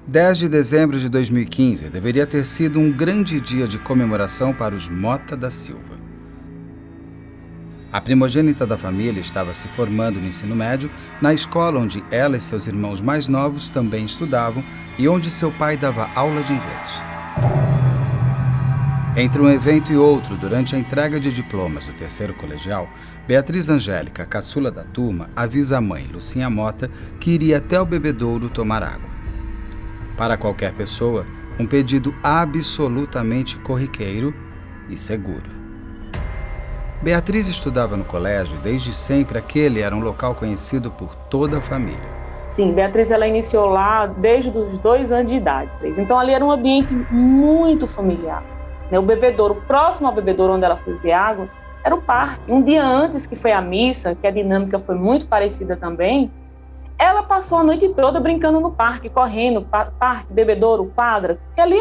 10 de dezembro de 2015 deveria ter sido um grande dia de comemoração para os Mota da Silva. A primogênita da família estava se formando no ensino médio, na escola onde ela e seus irmãos mais novos também estudavam e onde seu pai dava aula de inglês. Entre um evento e outro, durante a entrega de diplomas do terceiro colegial, Beatriz Angélica, caçula da turma, avisa a mãe, Lucinha Mota, que iria até o bebedouro tomar água. Para qualquer pessoa, um pedido absolutamente corriqueiro e seguro. Beatriz estudava no colégio e desde sempre aquele era um local conhecido por toda a família. Sim, Beatriz ela iniciou lá desde os 2 anos de idade. Então ali era um ambiente muito familiar. O bebedouro, próximo ao bebedouro onde ela foi beber água, era o parque. Um dia antes que foi a missa, que a dinâmica foi muito parecida também, ela passou a noite toda brincando no parque, correndo, parque, bebedouro, quadra, porque ali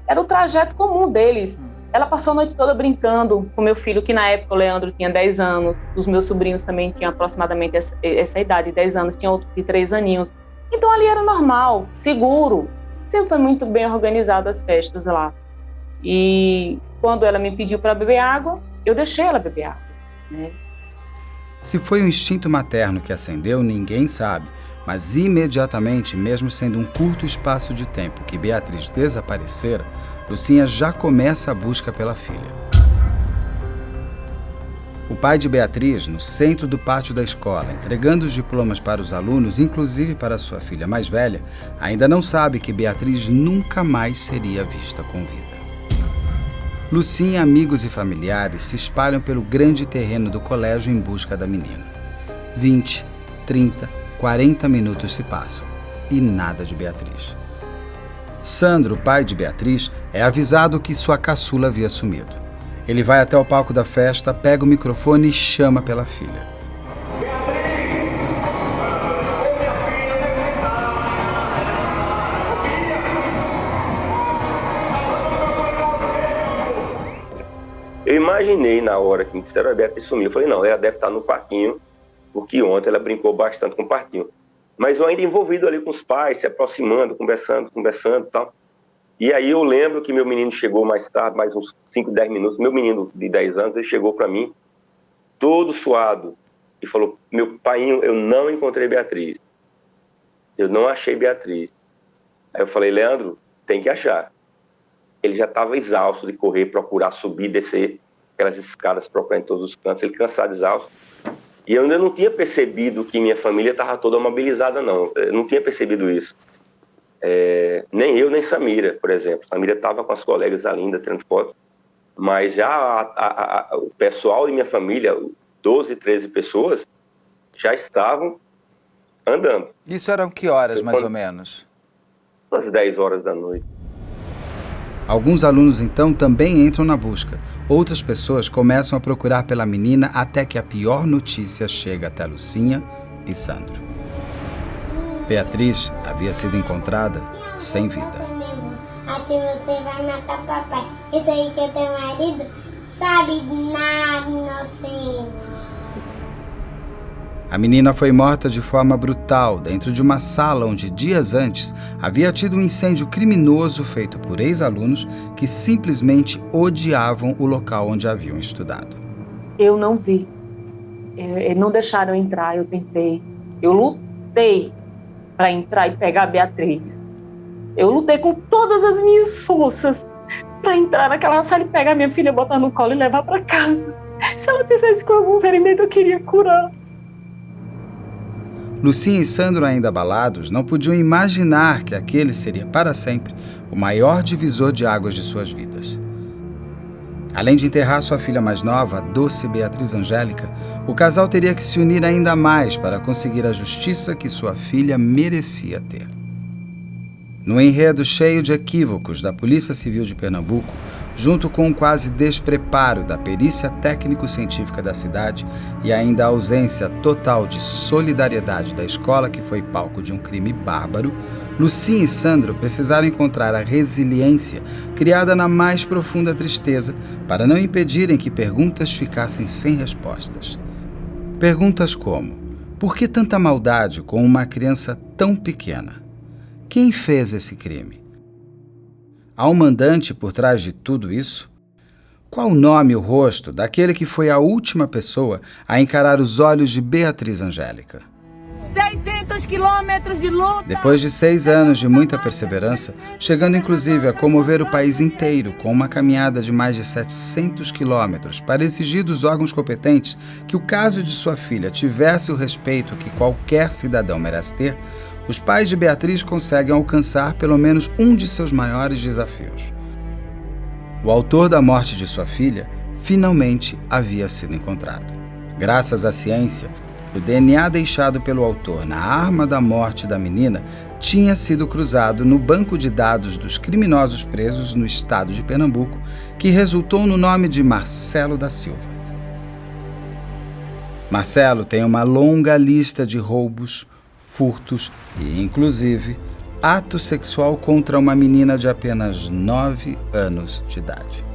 era o trajeto comum deles. Ela passou a noite toda brincando com meu filho, que na época o Leandro tinha 10 anos, os meus sobrinhos também tinham aproximadamente essa idade, 10 anos, tinha outro de 3 aninhos. Então ali era normal, seguro, sempre foi muito bem organizado as festas lá. E quando ela me pediu para beber água, eu deixei ela beber água, né? Se foi um instinto materno que acendeu, ninguém sabe, mas imediatamente, mesmo sendo um curto espaço de tempo que Beatriz desaparecera, Lucinha já começa a busca pela filha. O pai de Beatriz, no centro do pátio da escola, entregando os diplomas para os alunos, inclusive para sua filha mais velha, ainda não sabe que Beatriz nunca mais seria vista com vida. Lucinha, amigos e familiares se espalham pelo grande terreno do colégio em busca da menina. 20, 30, 40 minutos se passam e nada de Beatriz. Sandro, pai de Beatriz, é avisado que sua caçula havia sumido. Ele vai até o palco da festa, pega o microfone e chama pela filha. Eu imaginei na hora que me disseram a Beatriz sumiu. Eu falei, não, ela deve estar no parquinho, porque ontem ela brincou bastante com o parquinho. Mas eu ainda envolvido ali com os pais, se aproximando, conversando e tal. E aí eu lembro que meu menino chegou mais tarde, mais uns 5, 10 minutos. Meu menino de 10 anos, ele chegou para mim, todo suado, e falou, meu painho, eu não encontrei Beatriz. Eu não achei Beatriz. Aí eu falei, Leandro, tem que achar. Ele já estava exausto de correr, procurar subir, descer aquelas escadas, procurar em todos os cantos, ele cansado, exausto. E eu ainda não tinha percebido que minha família estava toda mobilizada, não. Eu não tinha percebido isso. Nem eu, nem Samira, por exemplo. Samira estava com as colegas ali ainda, tirando foto. Mas já o pessoal de minha família, 12, 13 pessoas, já estavam andando. Isso eram que horas, mais ou menos? Às 10 horas da noite. Alguns alunos, então, também entram na busca. Outras pessoas começam a procurar pela menina até que a pior notícia chega até Lucinha e Sandro. Beatriz havia sido encontrada sem vida. Assim você vai matar papai. Isso aí que é teu marido sabe nada, inocente. A menina foi morta de forma brutal dentro de uma sala onde, dias antes, havia tido um incêndio criminoso feito por ex-alunos que simplesmente odiavam o local onde haviam estudado. Eu não vi. Não deixaram eu entrar, eu tentei. Eu lutei para entrar e pegar a Beatriz. Eu lutei com todas as minhas forças para entrar naquela sala e pegar minha filha, botar no colo e levar para casa. Se ela tivesse com algum ferimento, eu queria curar. Lucinha e Sandro, ainda abalados, não podiam imaginar que aquele seria para sempre o maior divisor de águas de suas vidas. Além de enterrar sua filha mais nova, a doce Beatriz Angélica, o casal teria que se unir ainda mais para conseguir a justiça que sua filha merecia ter. No enredo cheio de equívocos da Polícia Civil de Pernambuco, junto com o quase despreparo da perícia técnico-científica da cidade e ainda a ausência total de solidariedade da escola, que foi palco de um crime bárbaro, Lucinha e Sandro precisaram encontrar a resiliência criada na mais profunda tristeza para não impedirem que perguntas ficassem sem respostas. Perguntas como: por que tanta maldade com uma criança tão pequena? Quem fez esse crime? Há um mandante por trás de tudo isso? Qual o nome e o rosto daquele que foi a última pessoa a encarar os olhos de Beatriz Angélica? 600 quilômetros de luta! Depois de 6 anos de muita perseverança, chegando inclusive a comover o país inteiro com uma caminhada de mais de 700 quilômetros para exigir dos órgãos competentes que o caso de sua filha tivesse o respeito que qualquer cidadão merece ter, os pais de Beatriz conseguem alcançar pelo menos um de seus maiores desafios. O autor da morte de sua filha finalmente havia sido encontrado. Graças à ciência, o DNA deixado pelo autor na arma da morte da menina tinha sido cruzado no banco de dados dos criminosos presos no estado de Pernambuco, que resultou no nome de Marcelo da Silva. Marcelo tem uma longa lista de roubos, furtos e, inclusive, ato sexual contra uma menina de apenas 9 anos de idade.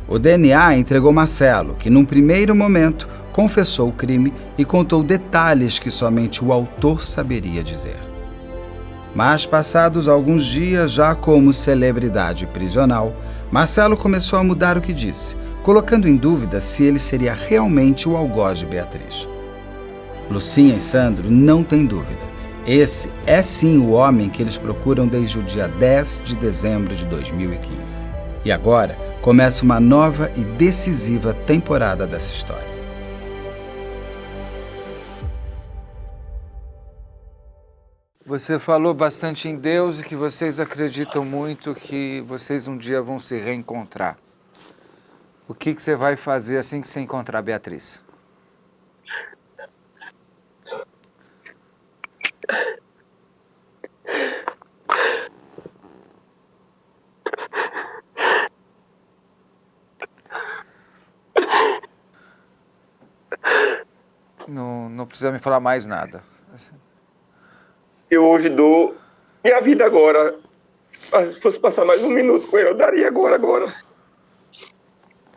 O DNA entregou Marcelo, que num primeiro momento confessou o crime e contou detalhes que somente o autor saberia dizer. Mas passados alguns dias, já como celebridade prisional, Marcelo começou a mudar o que disse, colocando em dúvida se ele seria realmente o algoz de Beatriz. Lucinha e Sandro não têm dúvida. Esse é sim o homem que eles procuram desde o dia 10 de dezembro de 2015. E agora começa uma nova e decisiva temporada dessa história. Você falou bastante em Deus e que vocês acreditam muito que vocês um dia vão se reencontrar. O que você vai fazer assim que você encontrar a Beatriz? Não precisa me falar mais nada. Eu hoje dou minha vida agora. Se fosse passar mais um minuto com ele, eu daria agora.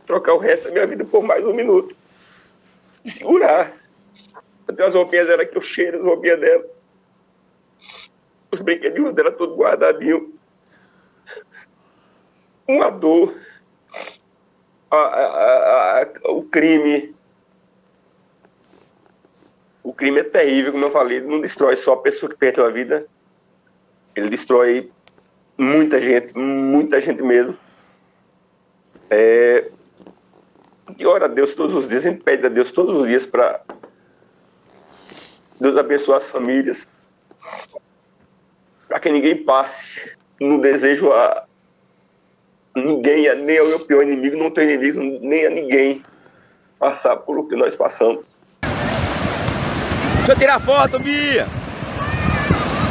Trocar o resto da minha vida por mais um minuto. E segurar. Eu tenho as roupinhas dela que eu cheiro, as roupinhas dela. Os brinquedinhos dela tudo guardadinho. Uma dor. O crime. O crime é terrível, como eu falei. Ele não destrói só a pessoa que perdeu a vida. Ele destrói muita gente mesmo. E ora a Deus todos os dias. A gente pede a Deus todos os dias para Deus abençoar as famílias. Para que ninguém passe. Não desejo a ninguém, nem ao meu pior inimigo, não tenho inimigos, nem a ninguém passar por o que nós passamos. Deixa eu tirar foto, Bia!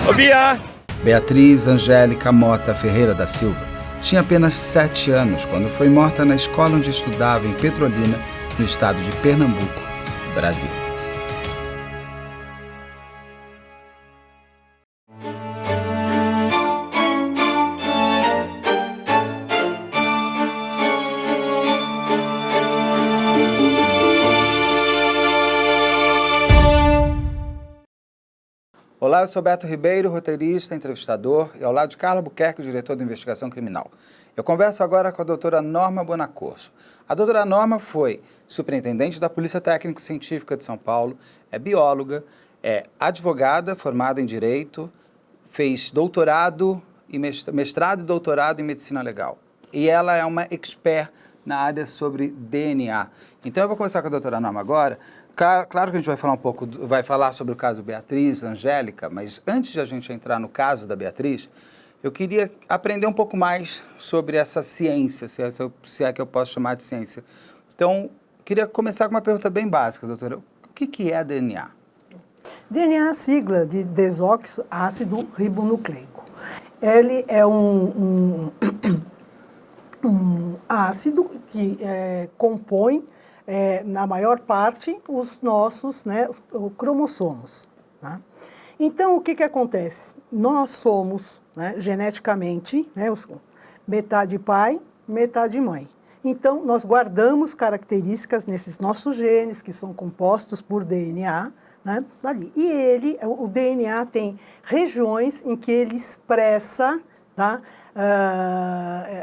Ô, Bia! Beatriz Angélica Mota Ferreira da Silva tinha apenas 7 anos quando foi morta na escola onde estudava em Petrolina, no estado de Pernambuco, Brasil. Olá, eu sou Beto Ribeiro, roteirista, entrevistador, e ao lado de Carla Buquerque, diretor de investigação criminal. Eu converso agora com a doutora Norma Bonaccorso. A doutora Norma foi superintendente da Polícia Técnico-Científica de São Paulo, é bióloga, é advogada formada em Direito, fez doutorado, mestrado e doutorado em Medicina Legal. E ela é uma expert na área sobre DNA. Então eu vou conversar com a doutora Norma agora. Claro que a gente vai falar sobre o caso Beatriz Angélica, mas antes de a gente entrar no caso da Beatriz, eu queria aprender um pouco mais sobre essa ciência, se é que eu posso chamar de ciência. Então, queria começar com uma pergunta bem básica, doutora. O que é DNA? DNA é a sigla de desoxácido ribonucleico. Ele é um ácido que compõe, na maior parte, os nossos os cromossomos. Né? Então, o que acontece? Nós somos, geneticamente, metade pai, metade mãe. Então, nós guardamos características nesses nossos genes, que são compostos por DNA, né, dali. E o DNA tem regiões em que ele expressa, tá,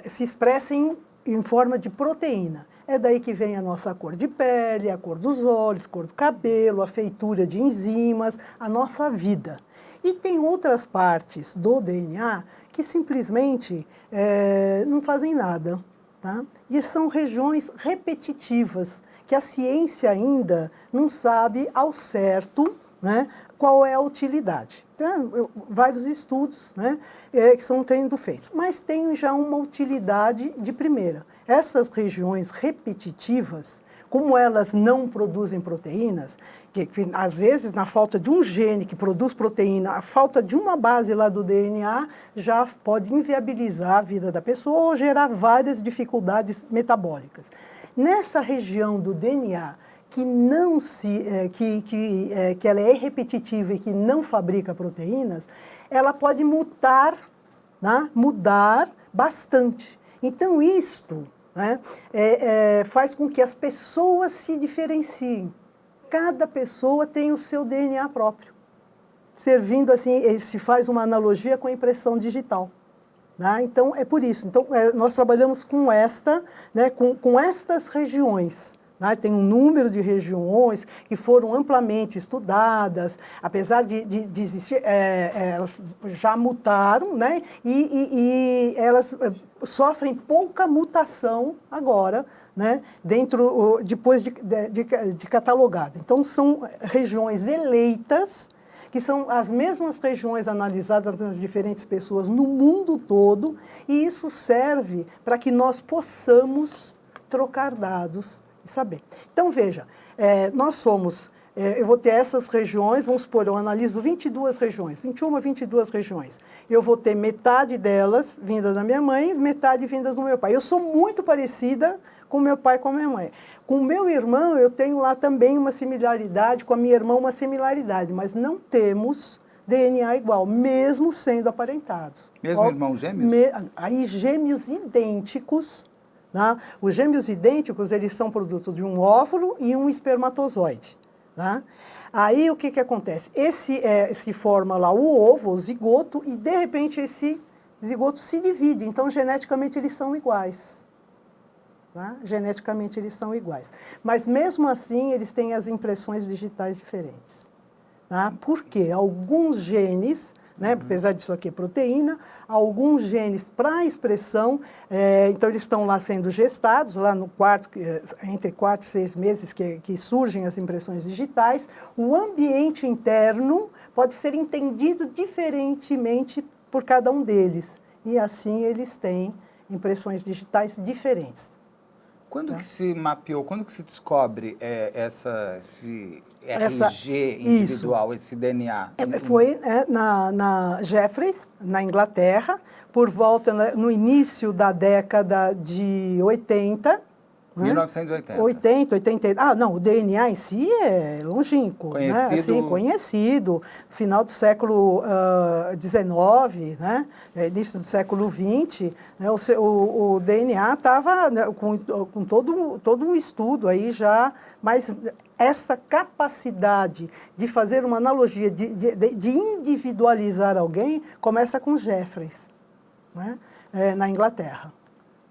se expressa em forma de proteína. É daí que vem a nossa cor de pele, a cor dos olhos, cor do cabelo, a feitura de enzimas, a nossa vida. E tem outras partes do DNA que simplesmente não fazem nada, tá? E são regiões repetitivas, que a ciência ainda não sabe ao certo, né, qual é a utilidade. Então, vários estudos, né, que estão sendo feitos, mas tem já uma utilidade de primeira. Essas regiões repetitivas, como elas não produzem proteínas, que às vezes na falta de um gene que produz proteína, a falta de uma base lá do DNA já pode inviabilizar a vida da pessoa ou gerar várias dificuldades metabólicas. Nessa região do DNA que não que ela é repetitiva e que não fabrica proteínas, ela pode mutar, né, mudar bastante. Então isto, né, faz com que as pessoas se diferenciem. Cada pessoa tem o seu DNA próprio, servindo assim, se faz uma analogia com a impressão digital. Né? Então é por isso. Então nós trabalhamos com né, com estas regiões. Tem um número de regiões que foram amplamente estudadas, apesar de existir, elas já mutaram, né? E elas sofrem pouca mutação agora, né? Depois de catalogado. Então, são regiões eleitas, que são as mesmas regiões analisadas nas diferentes pessoas no mundo todo, e isso serve para que nós possamos trocar dados e saber. Então, veja, nós somos, eu vou ter essas regiões, vamos supor, eu analiso 22 regiões, 22 regiões. Eu vou ter metade delas vinda da minha mãe, metade vinda do meu pai. Eu sou muito parecida com meu pai e com a minha mãe. Com o meu irmão, eu tenho lá também uma similaridade, com a minha irmã uma similaridade, mas não temos DNA igual, mesmo sendo aparentados. Mesmo irmãos gêmeos? Aí, gêmeos idênticos. Tá? Os gêmeos idênticos, eles são produto de um óvulo e um espermatozoide. Tá? Aí, o que acontece? Se forma lá o ovo, o zigoto, e, de repente, esse zigoto se divide. Então, geneticamente, eles são iguais. Tá? Geneticamente, eles são iguais. Mas, mesmo assim, eles têm as impressões digitais diferentes. Tá? Por quê? Alguns genes... Né? Apesar disso aqui é proteína, alguns genes para expressão, então eles estão lá sendo gestados, lá no entre 4 e 6 meses que surgem as impressões digitais. O ambiente interno pode ser entendido diferentemente por cada um deles, e assim eles têm impressões digitais diferentes. Quando que se mapeou, quando que se descobre esse RG individual, esse DNA? Foi na Jeffreys, na Inglaterra, por volta no início da década de 80. 1980. 80. Ah, não, o DNA em si é longínquo, conhecido, né? Assim, conhecido, final do século XIX, né? Início do século XX, né? O DNA estava, né, com todo um estudo aí já, mas essa capacidade de fazer uma analogia, de individualizar alguém, começa com Jeffreys, né? Na Inglaterra.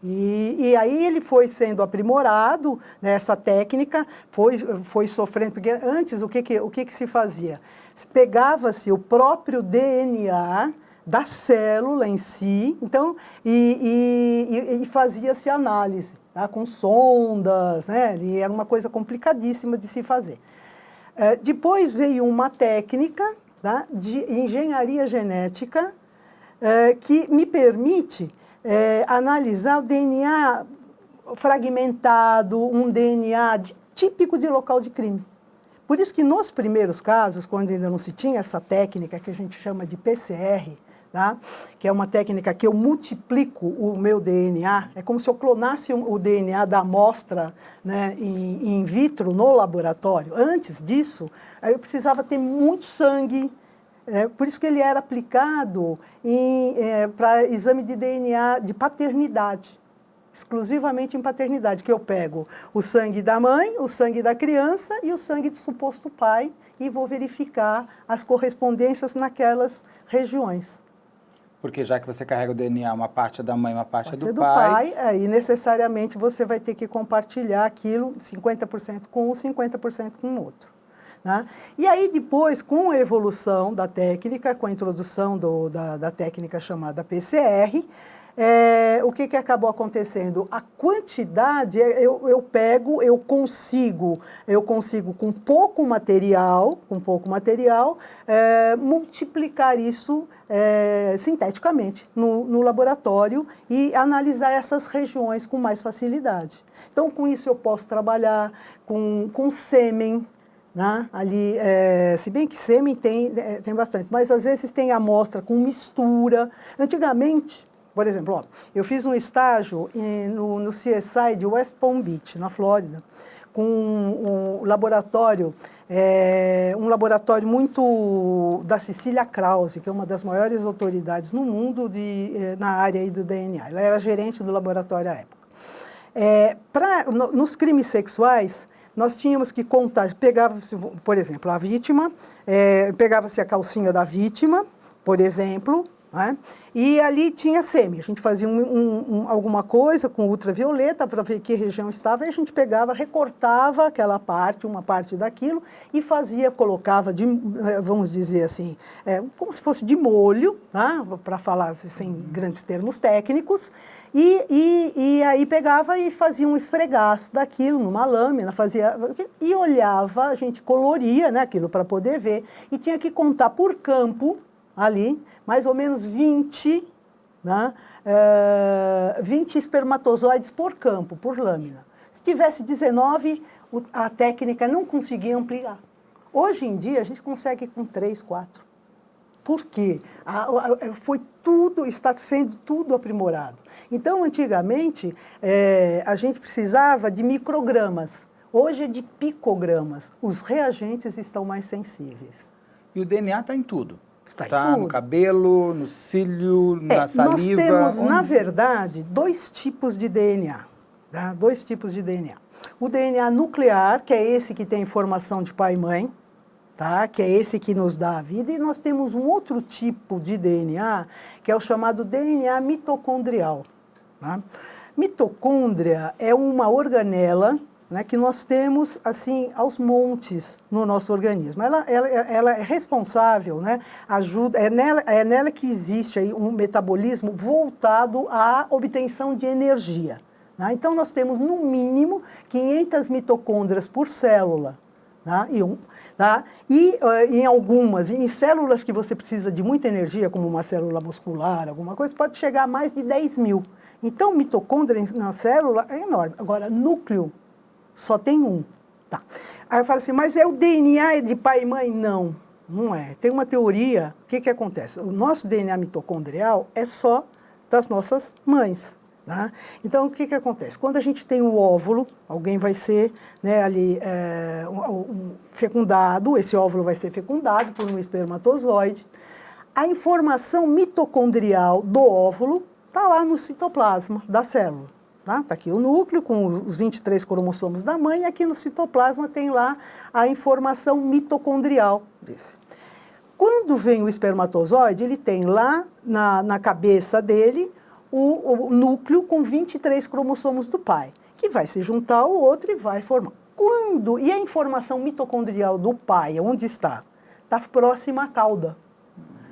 E aí ele foi sendo aprimorado, né, essa técnica, foi sofrendo, porque antes o que se fazia? Pegava-se o próprio DNA da célula em si, então, e fazia-se análise, tá, com sondas, né, e era uma coisa complicadíssima de se fazer. Depois veio uma técnica, tá, de engenharia genética que me permite analisar o DNA fragmentado, um DNA típico de local de crime. Por isso que nos primeiros casos, quando ainda não se tinha essa técnica que a gente chama de PCR, tá? Que é uma técnica que eu multiplico o meu DNA, é como se eu clonasse o DNA da amostra, né, in vitro no laboratório. Antes disso, eu precisava ter muito sangue. Por isso que ele era aplicado para exame de DNA de paternidade. exclusivamente em paternidade, que eu pego o sangue da mãe, o sangue da criança e o sangue do suposto pai e vou verificar as correspondências naquelas regiões. Porque já que você carrega o DNA, uma parte é da mãe, uma parte é do pai, aí necessariamente você vai ter que compartilhar aquilo 50% com um, 50% com o outro. Né? E aí depois, com a evolução da técnica, com a introdução da técnica chamada PCR, o que acabou acontecendo? A quantidade, eu consigo com pouco material, multiplicar isso sinteticamente no laboratório e analisar essas regiões com mais facilidade. Então, com isso eu posso trabalhar com sêmen, né? Ali, se bem que sêmen tem bastante, mas às vezes tem amostra com mistura. Antigamente, por exemplo, eu fiz um estágio no CSI de West Palm Beach, na Flórida, com um laboratório muito da Cecília Krause, que é uma das maiores autoridades no mundo na área aí do DNA. Ela era gerente do laboratório à época. Nos crimes sexuais, nós tínhamos que contar, pegava-se, por exemplo, a vítima, pegava-se a calcinha da vítima, por exemplo, né? E ali tinha sêmen. A gente fazia alguma coisa com ultravioleta para ver que região estava, e a gente pegava, recortava aquela parte, uma parte daquilo, e colocava, vamos dizer assim, como se fosse de molho, né? Para falar sem grandes termos técnicos, e aí pegava e fazia um esfregaço daquilo numa lâmina, e olhava, a gente coloria, né, aquilo para poder ver, e tinha que contar por campo, ali, mais ou menos 20 espermatozoides por campo, por lâmina. Se tivesse 19, a técnica não conseguia ampliar. Hoje em dia, a gente consegue com 3, 4. Por quê? Está sendo tudo aprimorado. Então, antigamente, a gente precisava de microgramas. Hoje é de picogramas. Os reagentes estão mais sensíveis. E o DNA está em tudo? Está no cabelo, no cílio, na saliva? Nós temos, na verdade, 2 tipos de DNA. Tá? 2 tipos de DNA. O DNA nuclear, que é esse que tem informação de pai e mãe, tá? Que é esse que nos dá a vida, e nós temos um outro tipo de DNA, que é o chamado DNA mitocondrial. Tá? Mitocôndria é uma organela, né, que nós temos, assim, aos montes no nosso organismo. Ela é responsável, né, é nela que existe aí um metabolismo voltado à obtenção de energia. Né? Então, nós temos, no mínimo, 500 mitocôndrias por célula. Tá? E em células que você precisa de muita energia, como uma célula muscular, alguma coisa, pode chegar a mais de 10 mil. Então, mitocôndria na célula é enorme. Agora, núcleo, só tem um. Tá. Aí eu falo assim, mas é o DNA de pai e mãe? Não, não é. Tem uma teoria, o que acontece? O nosso DNA mitocondrial é só das nossas mães. Tá? Então, o que acontece? Quando a gente tem um óvulo, alguém vai ser, né, ali, fecundado, esse óvulo vai ser fecundado por um espermatozoide. A informação mitocondrial do óvulo está lá no citoplasma da célula. Está aqui o núcleo com os 23 cromossomos da mãe, e aqui no citoplasma tem lá a informação mitocondrial desse. Quando vem o espermatozoide, ele tem lá na cabeça dele o núcleo com 23 cromossomos do pai, que vai se juntar ao outro e vai formar. E a informação mitocondrial do pai, onde está? Está próxima à cauda.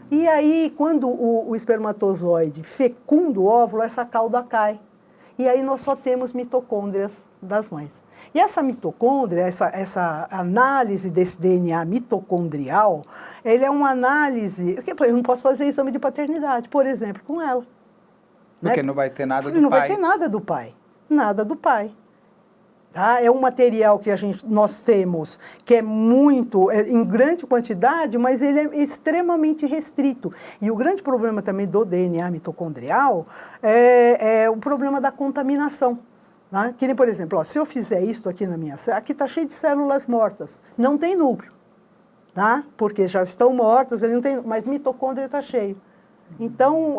E aí, quando o espermatozoide fecunda o óvulo, essa cauda cai. E aí nós só temos mitocôndrias das mães. E essa mitocôndria, essa análise desse DNA mitocondrial, ele é uma análise... Eu não posso fazer exame de paternidade, por exemplo, com ela. Porque né? Não vai ter nada do pai. Não vai ter nada do pai. Nada do pai. Tá? É um material que nós temos, que é em grande quantidade, mas ele é extremamente restrito. E o grande problema também do DNA mitocondrial é o problema da contaminação. Tá? Que nem, por exemplo, se eu fizer isto aqui na minha célula, aqui está cheio de células mortas, não tem núcleo, tá? Porque já estão mortas, ele não tem, mas mitocôndria está cheio. Então,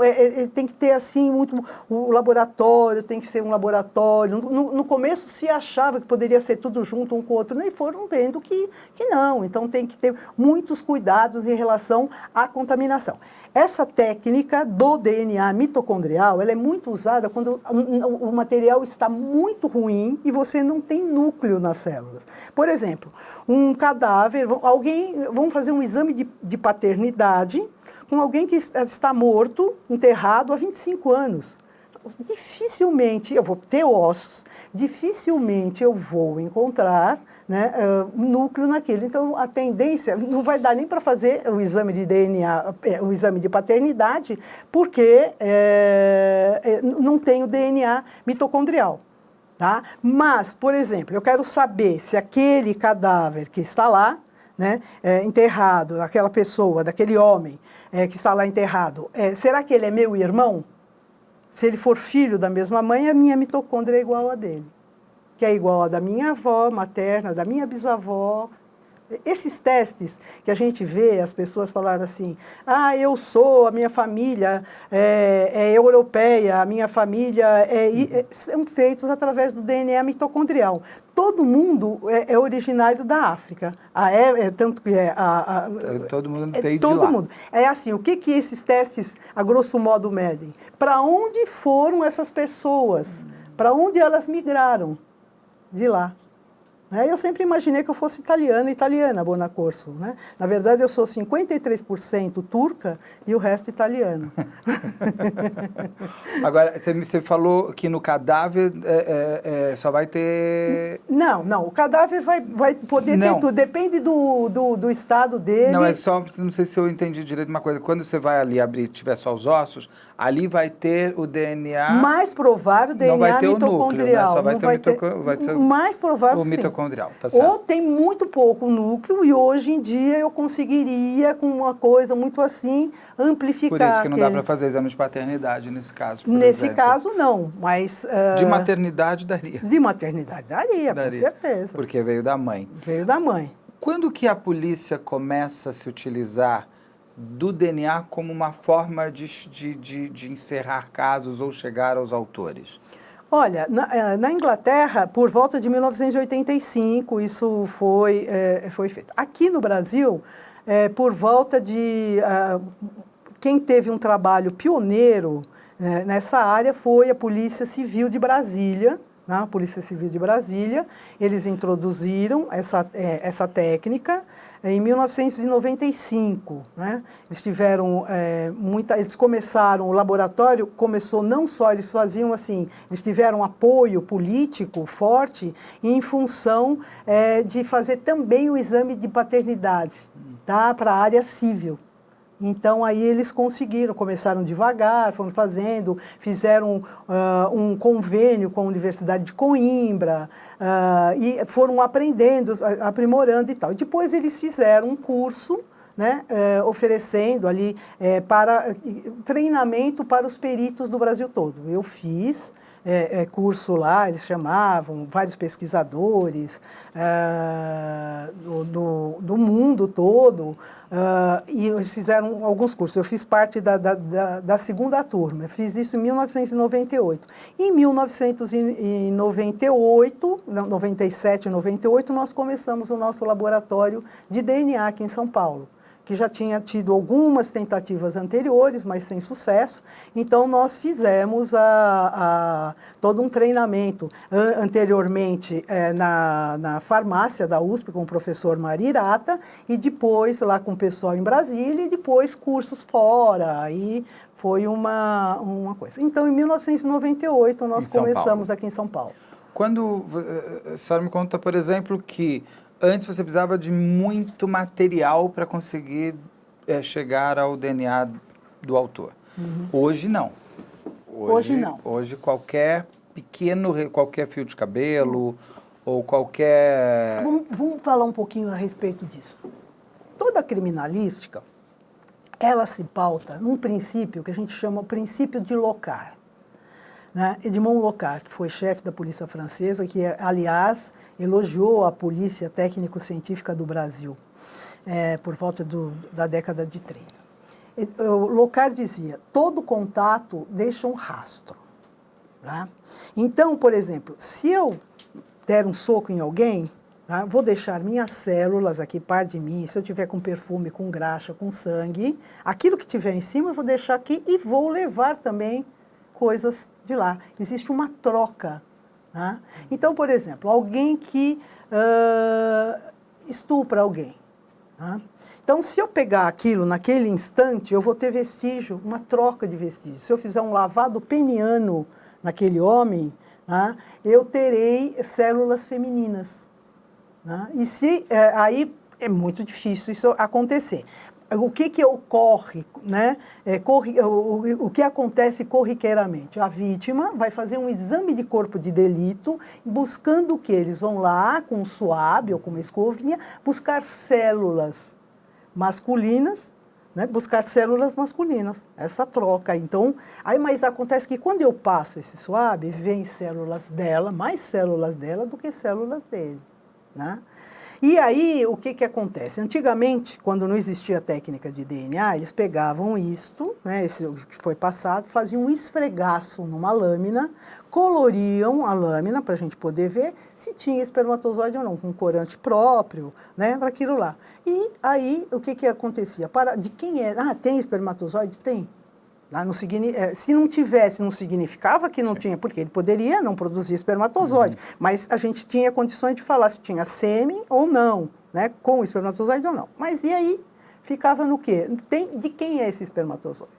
tem que ter, assim, o laboratório tem que ser um laboratório. No começo se achava que poderia ser tudo junto, um com o outro, e foram vendo que não. Então, tem que ter muitos cuidados em relação à contaminação. Essa técnica do DNA mitocondrial, ela é muito usada quando o material está muito ruim e você não tem núcleo nas células. Por exemplo, um cadáver, vamos fazer um exame de paternidade com alguém que está morto, enterrado há 25 anos. Dificilmente eu vou ter ossos, dificilmente eu vou encontrar, né, núcleo naquilo. Então, a tendência não vai dar nem para fazer o exame de DNA, o exame de paternidade, porque não tem o DNA mitocondrial. Tá? Mas, por exemplo, eu quero saber se aquele cadáver que está lá, né, enterrado, daquela pessoa, daquele homem que está lá enterrado, será que ele é meu irmão? Se ele for filho da mesma mãe, a minha mitocôndria é igual a dele, que é igual a da minha avó materna, da minha bisavó. Esses testes que a gente vê, as pessoas falarem assim, a minha família é europeia, a minha família são feitos através do DNA mitocondrial. Todo mundo é originário da África. Tanto que todo mundo veio de todo lá. mundo. É assim, o que esses testes, a grosso modo, medem? Para onde foram essas pessoas? Para onde elas migraram de lá? Eu sempre imaginei que eu fosse italiana, Bonacorso, né? Na verdade, eu sou 53% turca e o resto italiano. Agora, você falou que no cadáver só vai ter... Não, o cadáver vai poder ter tudo, depende do estado dele. Não, não sei se eu entendi direito uma coisa, quando você vai ali abrir, tiver só os ossos, ali vai ter o DNA... Mais provável, DNA não vai ter mitocondrial. O núcleo, né? Só vai ter mais provável, o mitocondrial. Tá certo. Ou tem muito pouco núcleo e hoje em dia eu conseguiria, com uma coisa muito assim, amplificar. Por isso que não dá para fazer exame de paternidade nesse caso, por Nesse exemplo. caso, não, mas... De maternidade daria. De maternidade daria, com certeza. Porque veio da mãe. Veio da mãe. Quando que a polícia começa a se utilizar do DNA como uma forma de encerrar casos ou chegar aos autores? Olha, na Inglaterra, por volta de 1985, isso foi feito. Aqui no Brasil, por volta de... quem teve um trabalho pioneiro nessa área foi a Polícia Civil de Brasília. A Polícia Civil de Brasília, eles introduziram essa técnica em 1995. Né? Eles tiveram eles começaram, o laboratório começou não só, eles faziam assim, eles tiveram apoio político forte em função de fazer também o exame de paternidade, tá? Para a área civil. Então, aí eles começaram devagar, foram fazendo, fizeram um convênio com a Universidade de Coimbra e foram aprendendo, aprimorando e tal. E depois eles fizeram um curso, né, oferecendo ali para treinamento para os peritos do Brasil todo. Eu fiz curso lá, eles chamavam, vários pesquisadores do mundo todo, e eles fizeram alguns cursos. Eu fiz parte da segunda turma, eu fiz isso em 1998. Em 1998, 97, 98, nós começamos o nosso laboratório de DNA aqui em São Paulo, que já tinha tido algumas tentativas anteriores, mas sem sucesso. Então, nós fizemos todo um treinamento anteriormente na farmácia da USP com o professor Marirata e depois lá com o pessoal em Brasília e depois cursos fora. Aí foi uma coisa. Então, em 1998, nós começamos aqui em São Paulo. Quando a senhora me conta, por exemplo, que antes você precisava de muito material para conseguir chegar ao DNA do autor. Uhum. Hoje não. Hoje não. Hoje qualquer fio de cabelo ou qualquer... Vamos falar um pouquinho a respeito disso. Toda criminalística, ela se pauta num princípio que a gente chama o princípio de Locard. Né? Edmond Locard, que foi chefe da polícia francesa, que, aliás, elogiou a polícia técnico-científica do Brasil por volta da década de 30. O Locard dizia, todo contato deixa um rastro. Tá? Então, por exemplo, se eu der um soco em alguém, tá, vou deixar minhas células aqui perto de mim, se eu tiver com perfume, com graxa, com sangue, aquilo que tiver em cima eu vou deixar aqui e vou levar também coisas de lá. Existe uma troca. Tá? Então, por exemplo, alguém que estupra alguém. Tá? Então, se eu pegar aquilo naquele instante, eu vou ter vestígio, uma troca de vestígios. Se eu fizer um lavado peniano naquele homem, tá, eu terei células femininas. Tá? E aí é muito difícil isso acontecer. O que ocorre, né? O que acontece corriqueiramente? A vítima vai fazer um exame de corpo de delito, buscando o que? Eles vão lá com um suave ou com uma escovinha, buscar células masculinas, né? Buscar células masculinas, essa troca. Então, mas acontece que quando eu passo esse suave, vem células dela, mais células dela do que células dele, né? E aí, o que acontece? Antigamente, quando não existia técnica de DNA, eles pegavam isto, né, esse que foi passado, faziam um esfregaço numa lâmina, coloriam a lâmina para a gente poder ver se tinha espermatozoide ou não, com corante próprio, né, para aquilo lá. E aí, o que acontecia? De quem é? Ah, tem espermatozoide? Tem. Se não tivesse, não significava que não tinha, porque ele poderia não produzir espermatozoide, mas a gente tinha condições de falar se tinha sêmen ou não, né, com espermatozoide ou não. Mas e aí ficava no quê? De quem é esse espermatozoide?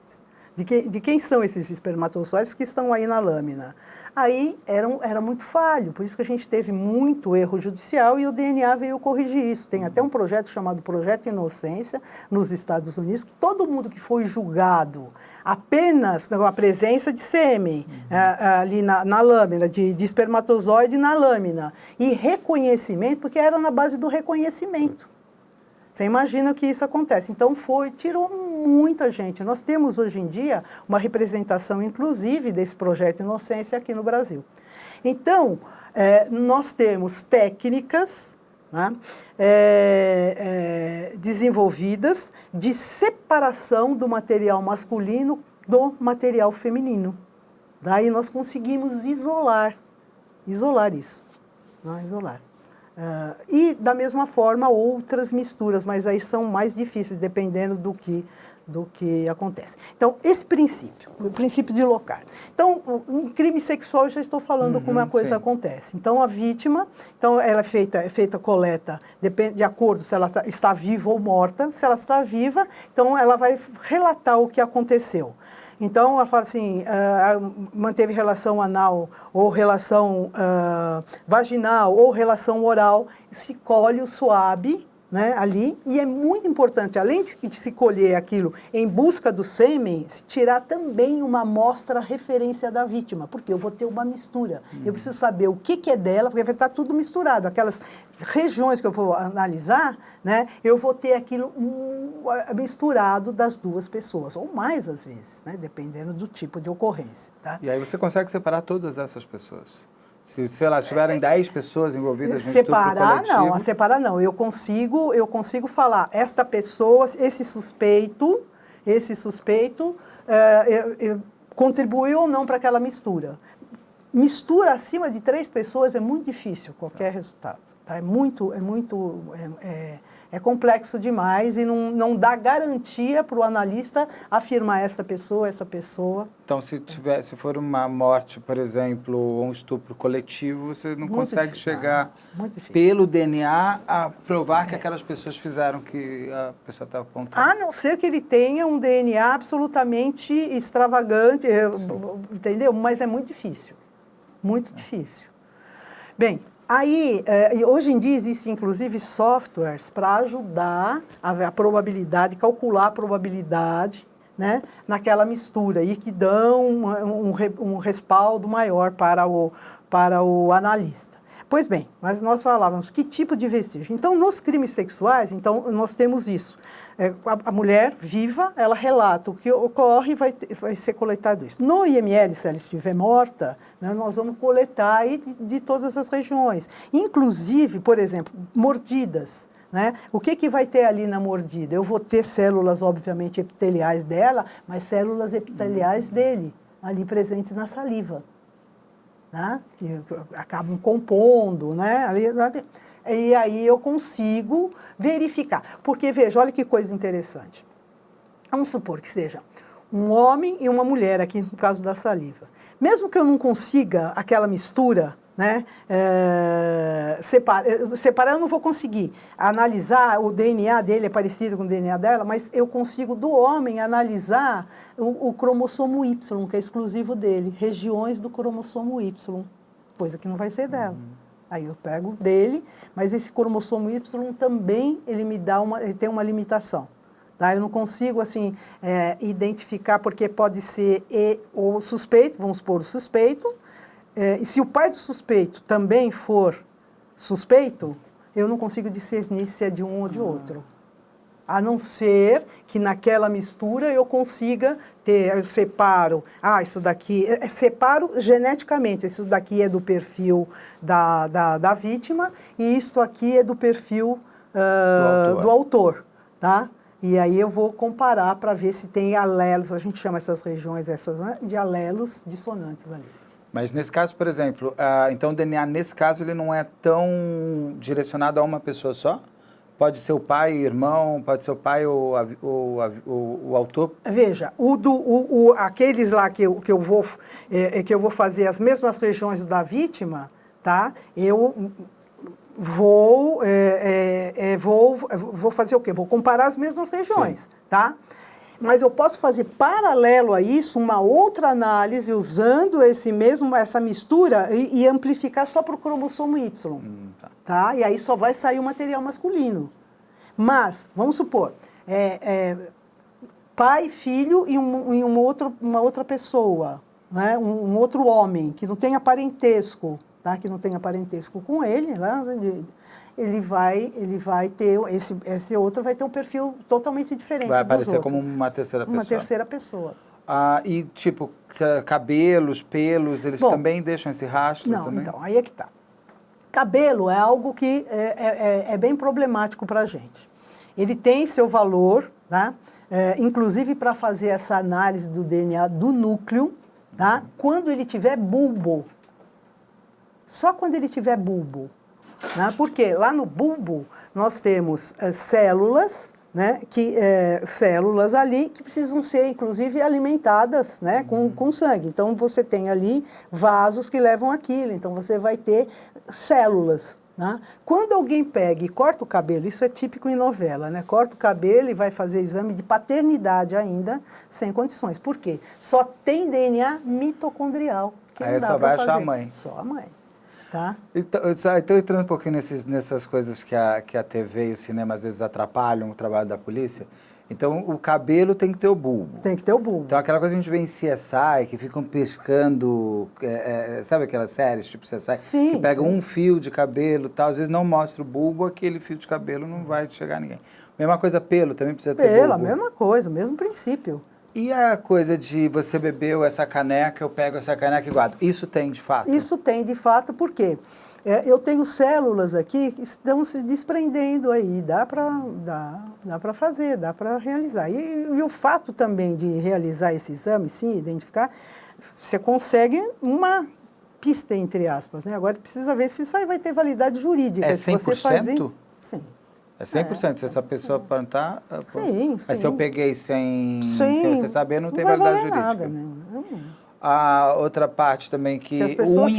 De quem são esses espermatozoides que estão aí na lâmina? Aí era muito falho, por isso que a gente teve muito erro judicial e o DNA veio corrigir isso. Tem até um projeto chamado Projeto Inocência, nos Estados Unidos, que todo mundo que foi julgado apenas com a presença de sêmen ali na lâmina, de espermatozoide na lâmina, e reconhecimento, porque era na base do reconhecimento. Você imagina que isso acontece. Então, tirou muita gente. Nós temos, hoje em dia, uma representação, inclusive, desse projeto Inocência aqui no Brasil. Então, nós temos técnicas, né, desenvolvidas de separação do material masculino do material feminino. Daí nós conseguimos isolar isso. Né, isolar. E, da mesma forma, outras misturas, mas aí são mais difíceis, dependendo do que acontece. Então, esse princípio, o princípio de Locard. Então, um crime sexual, eu já estou falando como a coisa acontece. Então, a vítima, ela é feita coleta de acordo se ela está viva ou morta. Se ela está viva, então ela vai relatar o que aconteceu. Então, ela fala assim, manteve relação anal, ou relação vaginal, ou relação oral, se colhe o suave, né, ali, e é muito importante, além de se colher aquilo em busca do sêmen, se tirar também uma amostra referência da vítima, porque eu vou ter uma mistura. Eu preciso saber o que é dela, porque vai estar tudo misturado. Aquelas regiões que eu vou analisar, né, eu vou ter aquilo misturado das duas pessoas, ou mais às vezes, né, dependendo do tipo de ocorrência. Tá? E aí você consegue separar todas essas pessoas? Se, sei lá, tiverem 10 pessoas envolvidas no estupro coletivo... Separar não. Eu consigo falar, esta pessoa, esse suspeito contribuiu ou não para aquela mistura. Mistura acima de 3 pessoas é muito difícil, qualquer resultado. Tá? É complexo demais e não dá garantia para o analista afirmar essa pessoa. Então, se for uma morte, por exemplo, ou um estupro coletivo, você não consegue chegar pelo DNA a provar que aquelas pessoas fizeram que a pessoa estava apontando. A não ser que ele tenha um DNA absolutamente extravagante, entendeu? Mas é muito difícil. Muito difícil. Bem, aí, hoje em dia existem, inclusive, softwares para ajudar a probabilidade, calcular a probabilidade, né, naquela mistura e que dão um respaldo maior para o analista. Pois bem, mas nós falávamos que tipo de vestígio. Então, nos crimes sexuais, nós temos isso. A mulher viva, ela relata o que ocorre e vai ser coletado isso. No IML, se ela estiver morta, né, nós vamos coletar aí de todas as regiões. Inclusive, por exemplo, mordidas. né? O que vai ter ali na mordida? Eu vou ter células, obviamente, epiteliais dela, mas células epiteliais dele, ali presentes na saliva, né? Que acabam compondo, né? E aí eu consigo verificar. Porque, veja, olha que coisa interessante. Vamos supor que seja um homem e uma mulher, aqui no caso da saliva. Mesmo que eu não consiga aquela mistura, né, separar eu não vou conseguir. Analisar o DNA dele é parecido com o DNA dela, mas eu consigo do homem analisar o cromossomo Y, que é exclusivo dele, regiões do cromossomo Y, coisa que não vai ser dela. Aí eu pego dele, mas esse cromossomo Y também ele tem uma limitação. Tá? Eu não consigo, assim, identificar, porque pode ser ou suspeito, vamos supor o suspeito, e se o pai do suspeito também for suspeito, eu não consigo discernir se é de um ou de outro. A não ser que naquela mistura eu consiga ter, eu separo, isso daqui, separo geneticamente, isso daqui é do perfil da vítima e isso aqui é do perfil do autor, tá? E aí eu vou comparar para ver se tem alelos, a gente chama essas regiões de alelos dissonantes ali. Mas nesse caso, por exemplo, então o DNA, nesse caso, ele não é tão direcionado a uma pessoa só? Pode ser o pai, o irmão, pode ser o pai ou o autor? Veja, aqueles lá que eu vou fazer as mesmas regiões da vítima, tá? Eu vou fazer o quê? Vou comparar as mesmas regiões, sim, tá? Mas eu posso fazer paralelo a isso uma outra análise usando essa mistura e amplificar só para o cromossomo Y, tá? E aí só vai sair o material masculino. Mas, vamos supor, pai, filho e uma outra pessoa, né? Um outro homem que não tenha parentesco, tá? Que não tenha parentesco com ele, né? Ele vai ter, esse outro vai ter um perfil totalmente diferente. Vai aparecer como uma terceira pessoa. Uma terceira pessoa. E, tipo, cabelos, pelos, eles também deixam esse rastro? Não, também? Então, aí é que tá. Cabelo é algo que é bem problemático para a gente. Ele tem seu valor, tá? Inclusive para fazer essa análise do DNA do núcleo, tá? Quando ele tiver bulbo. Só quando ele tiver bulbo. Né? Porque lá no bulbo nós temos células, né? Células ali que precisam ser, inclusive, alimentadas, né? com sangue. Então, você tem ali vasos que levam aquilo. Então, você vai ter células. Né? Quando alguém pega e corta o cabelo, isso é típico em novela, né? Corta o cabelo e vai fazer exame de paternidade ainda, sem condições. Por quê? Só tem DNA mitocondrial. Que aí só vai achar a mãe. Só a mãe. Tá? Então, entrando um pouquinho nessas coisas que a TV e o cinema às vezes atrapalham o trabalho da polícia. Então, o cabelo tem que ter o bulbo. Tem que ter o bulbo. Então, aquela coisa que a gente vê em CSI, que ficam pescando, sabe aquelas séries tipo CSI? Sim, que pegam sim. um fio de cabelo e tal, às vezes não mostra o bulbo, aquele fio de cabelo não vai chegar a ninguém. Mesma coisa, pelo, também precisa ter bulbo. Pelo, a mesma coisa, o mesmo princípio. E a coisa de você bebeu essa caneca, eu pego essa caneca e guardo. Isso tem de fato? Isso tem de fato, por quê? Eu tenho células aqui que estão se desprendendo aí, dá para fazer, dá para realizar. E o fato também de realizar esse exame, sim, identificar, você consegue uma pista, entre aspas, né? Agora precisa ver se isso aí vai ter validade jurídica. É 100%? Se você fazer, sim. É 100%, se essa pessoa plantar... Sim, sim. Mas se eu peguei sem você saber, não tem vai validade valer jurídica. Nada, né? A outra parte também que as pessoas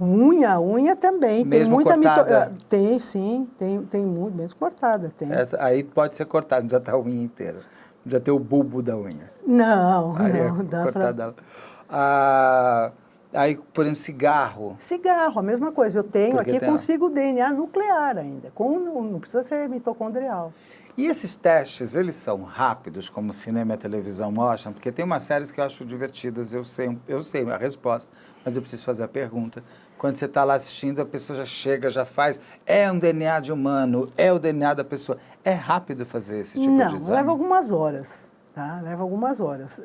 unha também. Mesmo tem muita cortada? Tem, sim. Tem muito, mesmo cortada. Tem. Aí pode ser cortada, não precisa estar a unha inteira. Não precisa ter o bulbo da unha. Não, aí não. Dá para... Aí, por exemplo, cigarro. Cigarro, a mesma coisa. Eu tenho porque aqui, consigo DNA nuclear ainda. Não precisa ser mitocondrial. E esses testes, eles são rápidos, como o cinema e a televisão mostram? Porque tem umas séries que eu acho divertidas, eu sei a resposta, mas eu preciso fazer a pergunta. Quando você está lá assistindo, a pessoa já chega, já faz, é um DNA de humano, é o DNA da pessoa. É rápido fazer esse tipo de exame? Não, leva algumas horas, tá? Leva algumas horas.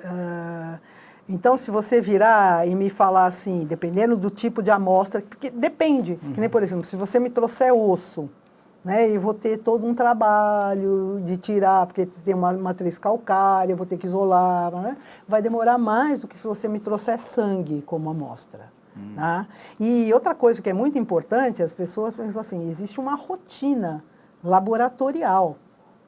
Então, se você virar e me falar assim, dependendo do tipo de amostra, porque depende, que nem, por exemplo, se você me trouxer osso, né? E vou ter todo um trabalho de tirar, porque tem uma matriz calcária, vou ter que isolar, né? Vai demorar mais do que se você me trouxer sangue como amostra. Tá? E outra coisa que é muito importante, as pessoas pensam assim, existe uma rotina laboratorial.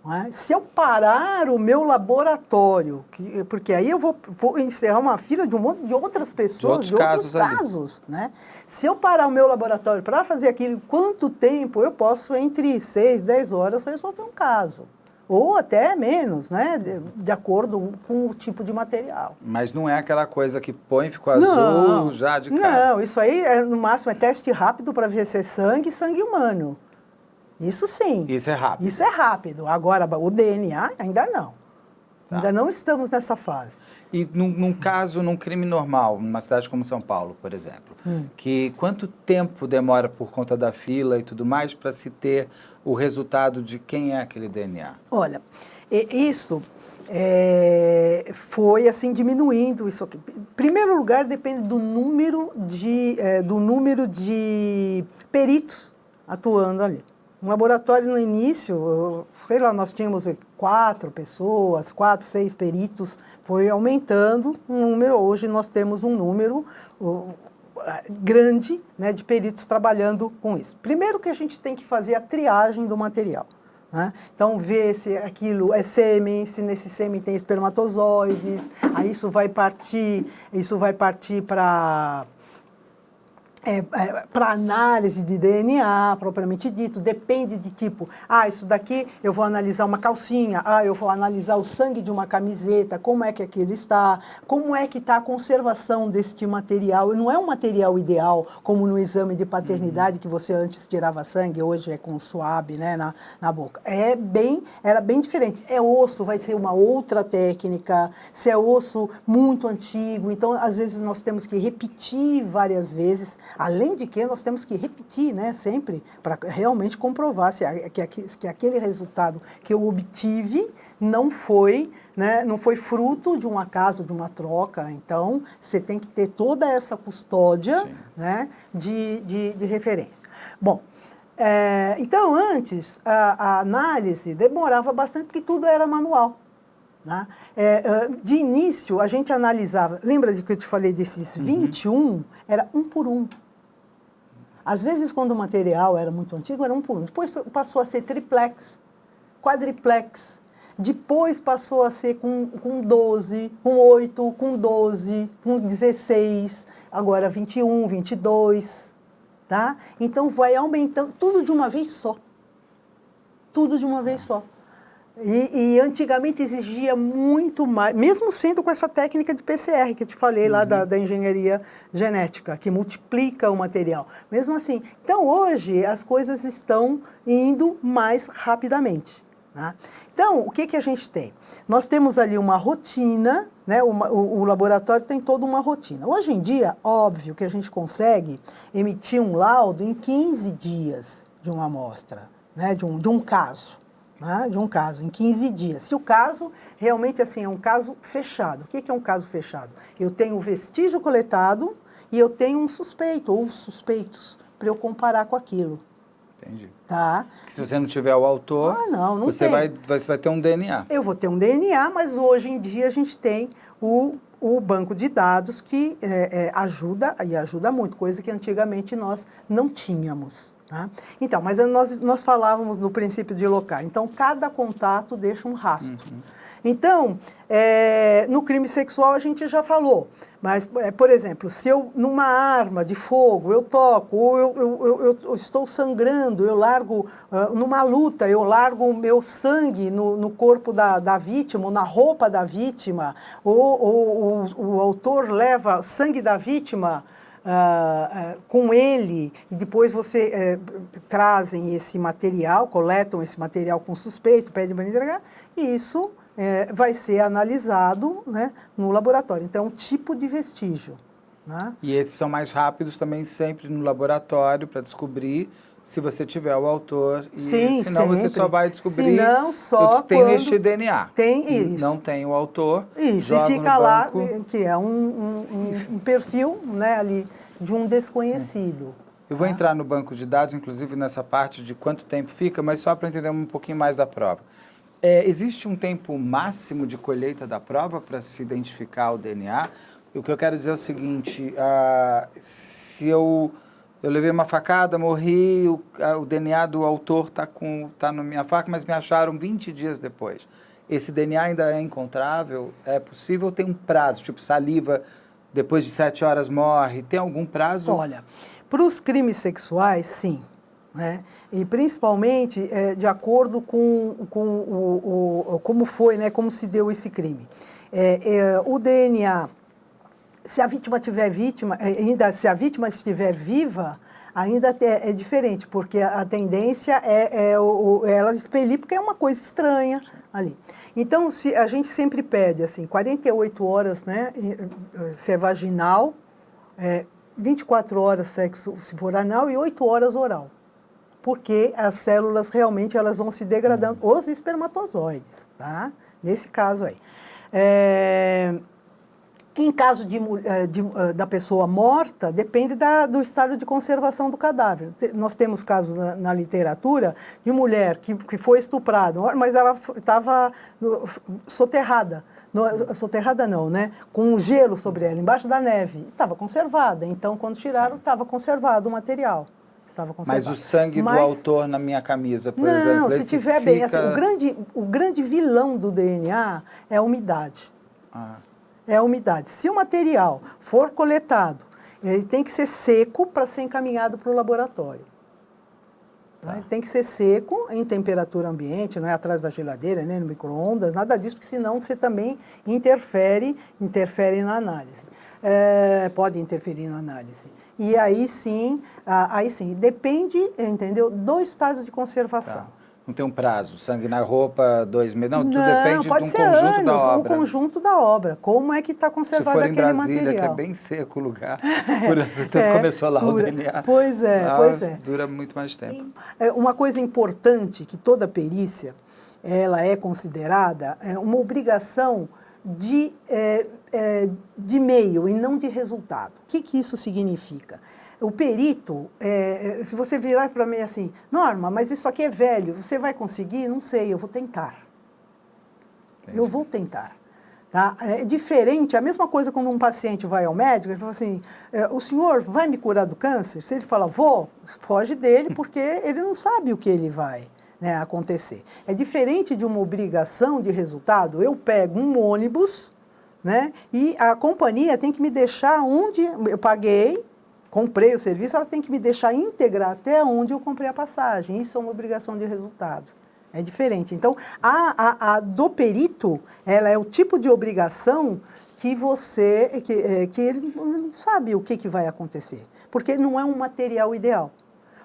Não é? Se eu parar o meu laboratório, porque aí eu vou encerrar uma fila de um monte de outras pessoas, de outros casos, né? Se eu parar o meu laboratório para fazer aquilo, quanto tempo eu posso, entre 6, 10 horas, resolver um caso? Ou até menos, né? De acordo com o tipo de material. Mas não é aquela coisa que põe, ficou azul, já de cara. Não, isso aí, no máximo, é teste rápido para ver se é sangue humano. Isso sim. Isso é rápido. Isso é rápido. Agora, o DNA, ainda não. Tá. Ainda não estamos nessa fase. E num caso, num crime normal, numa cidade como São Paulo, por exemplo, que quanto tempo demora por conta da fila e tudo mais para se ter o resultado de quem é aquele DNA? Olha, isso foi assim diminuindo isso aqui. Em primeiro lugar, depende do número de peritos atuando ali. Um laboratório no início, sei lá, nós tínhamos 4 pessoas, 4, 6 peritos, foi aumentando o número. Hoje nós temos um número grande, né, de peritos trabalhando com isso. Primeiro que a gente tem que fazer a triagem do material. Né? Então, ver se aquilo é sêmen, se nesse sêmen tem espermatozoides, aí isso vai partir para análise de DNA, propriamente dito, depende de tipo, isso daqui eu vou analisar uma calcinha, eu vou analisar o sangue de uma camiseta, como é que aquilo está, como é que está a conservação deste material. Não é um material ideal, como no exame de paternidade, que você antes tirava sangue, hoje é com suave, né, na boca. Era bem diferente. É osso, vai ser uma outra técnica, se é osso muito antigo, então às vezes nós temos que repetir várias vezes. Além de que nós temos que repetir, né, sempre, para realmente comprovar que aquele resultado que eu obtive não foi fruto de um acaso, de uma troca. Então, você tem que ter toda essa custódia, né, de referência. Bom, então, antes, a análise demorava bastante, porque tudo era manual. Né? De início, a gente analisava, lembra de que eu te falei desses 21? Era um por um. Às vezes, quando o material era muito antigo, era um por um. Depois passou a ser triplex, quadriplex. Depois passou a ser com 12, com 8, com 12, com 16, agora 21, 22. Tá? Então, vai aumentando, tudo de uma vez só. Tudo de uma vez só. E antigamente exigia muito mais, mesmo sendo com essa técnica de PCR que eu te falei lá da engenharia genética, que multiplica o material. Mesmo assim. Então, hoje, as coisas estão indo mais rapidamente. Né? Então, o que a gente tem? Nós temos ali uma rotina, né? O laboratório tem toda uma rotina. Hoje em dia, óbvio que a gente consegue emitir um laudo em 15 dias de uma amostra, né? de um caso. De um caso, em 15 dias. Se o caso realmente assim, é um caso fechado. O que é um caso fechado? Eu tenho o vestígio coletado e eu tenho um suspeito ou suspeitos para eu comparar com aquilo. Entendi. Tá? Que se você não tiver o autor, você vai ter um DNA. Eu vou ter um DNA, mas hoje em dia a gente tem o banco de dados que ajuda, e ajuda muito, coisa que antigamente nós não tínhamos. Tá? Então, mas nós falávamos no princípio de locar. Então, cada contato deixa um rastro. Então, no crime sexual a gente já falou, mas, por exemplo, se eu, numa arma de fogo, eu toco, ou eu estou sangrando, eu largo, numa luta, eu largo o meu sangue no corpo da vítima, ou na roupa da vítima, ou o autor leva sangue da vítima com ele, e depois você trazem esse material, coletam esse material com suspeito, pedem para entregar, e isso vai ser analisado, né, no laboratório. Então, é um tipo de vestígio. Né? E esses são mais rápidos também sempre no laboratório para descobrir se você tiver o autor. E sim, senão sempre. Você só vai descobrir. Senão, só tem este DNA. Tem isso. Não tem o autor. Isso, e fica lá, que é um perfil, né, ali de um desconhecido. Eu vou entrar no banco de dados, inclusive nessa parte de quanto tempo fica, mas só para entender um pouquinho mais da prova. Existe um tempo máximo de colheita da prova para se identificar o DNA? O que eu quero dizer é o seguinte, se eu levei uma facada, morri, o DNA do autor tá na minha faca, mas me acharam 20 dias depois. Esse DNA ainda é encontrável? É possível ter um prazo, tipo saliva, depois de 7 horas morre? Tem algum prazo? Olha, para os crimes sexuais, sim. Né? E principalmente de acordo com como foi, né? Como se deu esse crime. O DNA, se a vítima se a vítima estiver viva, ainda é diferente, porque a tendência é ela expelir, porque é uma coisa estranha ali. Então, a gente sempre pede, assim, 48 horas, né, se é vaginal, 24 horas sexo, se for anal, e 8 horas oral. Porque as células realmente elas vão se degradando, os espermatozoides, tá? Nesse caso aí. Em caso da pessoa morta, depende do estado de conservação do cadáver. Nós temos casos na literatura de mulher que foi estuprada, mas ela estava soterrada. Soterrada não, né? Com gelo sobre ela, embaixo da neve. Estava conservada, então quando tiraram, estava conservado o material. Estava conservado. Mas o sangue do autor na minha camisa, por exemplo... Não, se tiver bem. Assim, o grande vilão do DNA é a umidade. É a umidade. Se o material for coletado, ele tem que ser seco para ser encaminhado para o laboratório. Tá. Ele tem que ser seco em temperatura ambiente, não é atrás da geladeira, nem no micro-ondas, nada disso, porque senão você também interfere na análise. Pode interferir na análise. E aí sim, depende, entendeu, do estado de conservação. Tá. Não tem um prazo, sangue na roupa, 2 meses, não, tudo depende de um conjunto da obra. O conjunto da obra, como é que está conservado aquele material. Se for em Brasília, que é bem seco o lugar, começou lá o DNA. Pois é. Dura muito mais tempo. Uma coisa importante que toda perícia, ela é considerada uma obrigação de meio e não de resultado. O que isso significa? O perito, se você virar para mim assim, Norma, mas isso aqui é velho, você vai conseguir? Não sei, eu vou tentar. Entendi. Eu vou tentar. Tá? É diferente, a mesma coisa quando um paciente vai ao médico, ele fala assim, o senhor vai me curar do câncer? Se ele fala, vou, foge dele, porque ele não sabe o que ele vai, né, acontecer. É diferente de uma obrigação de resultado. Eu pego um ônibus, né, e a companhia tem que me deixar onde eu paguei, comprei o serviço, ela tem que me deixar íntegra até onde eu comprei a passagem. Isso é uma obrigação de resultado. É diferente. Então, a do perito, ela é o tipo de obrigação que que ele não sabe o que vai acontecer, porque não é um material ideal.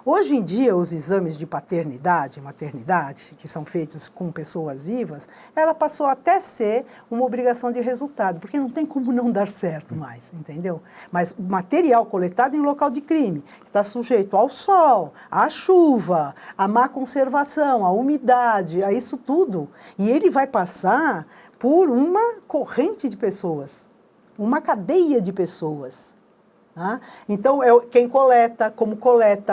Hoje em dia, os exames de paternidade e maternidade, que são feitos com pessoas vivas, ela passou até a ser uma obrigação de resultado, porque não tem como não dar certo mais, entendeu? Mas o material coletado em local de crime, que está sujeito ao sol, à chuva, à má conservação, à umidade, a isso tudo, e ele vai passar por uma corrente de pessoas, uma cadeia de pessoas. Então, quem coleta,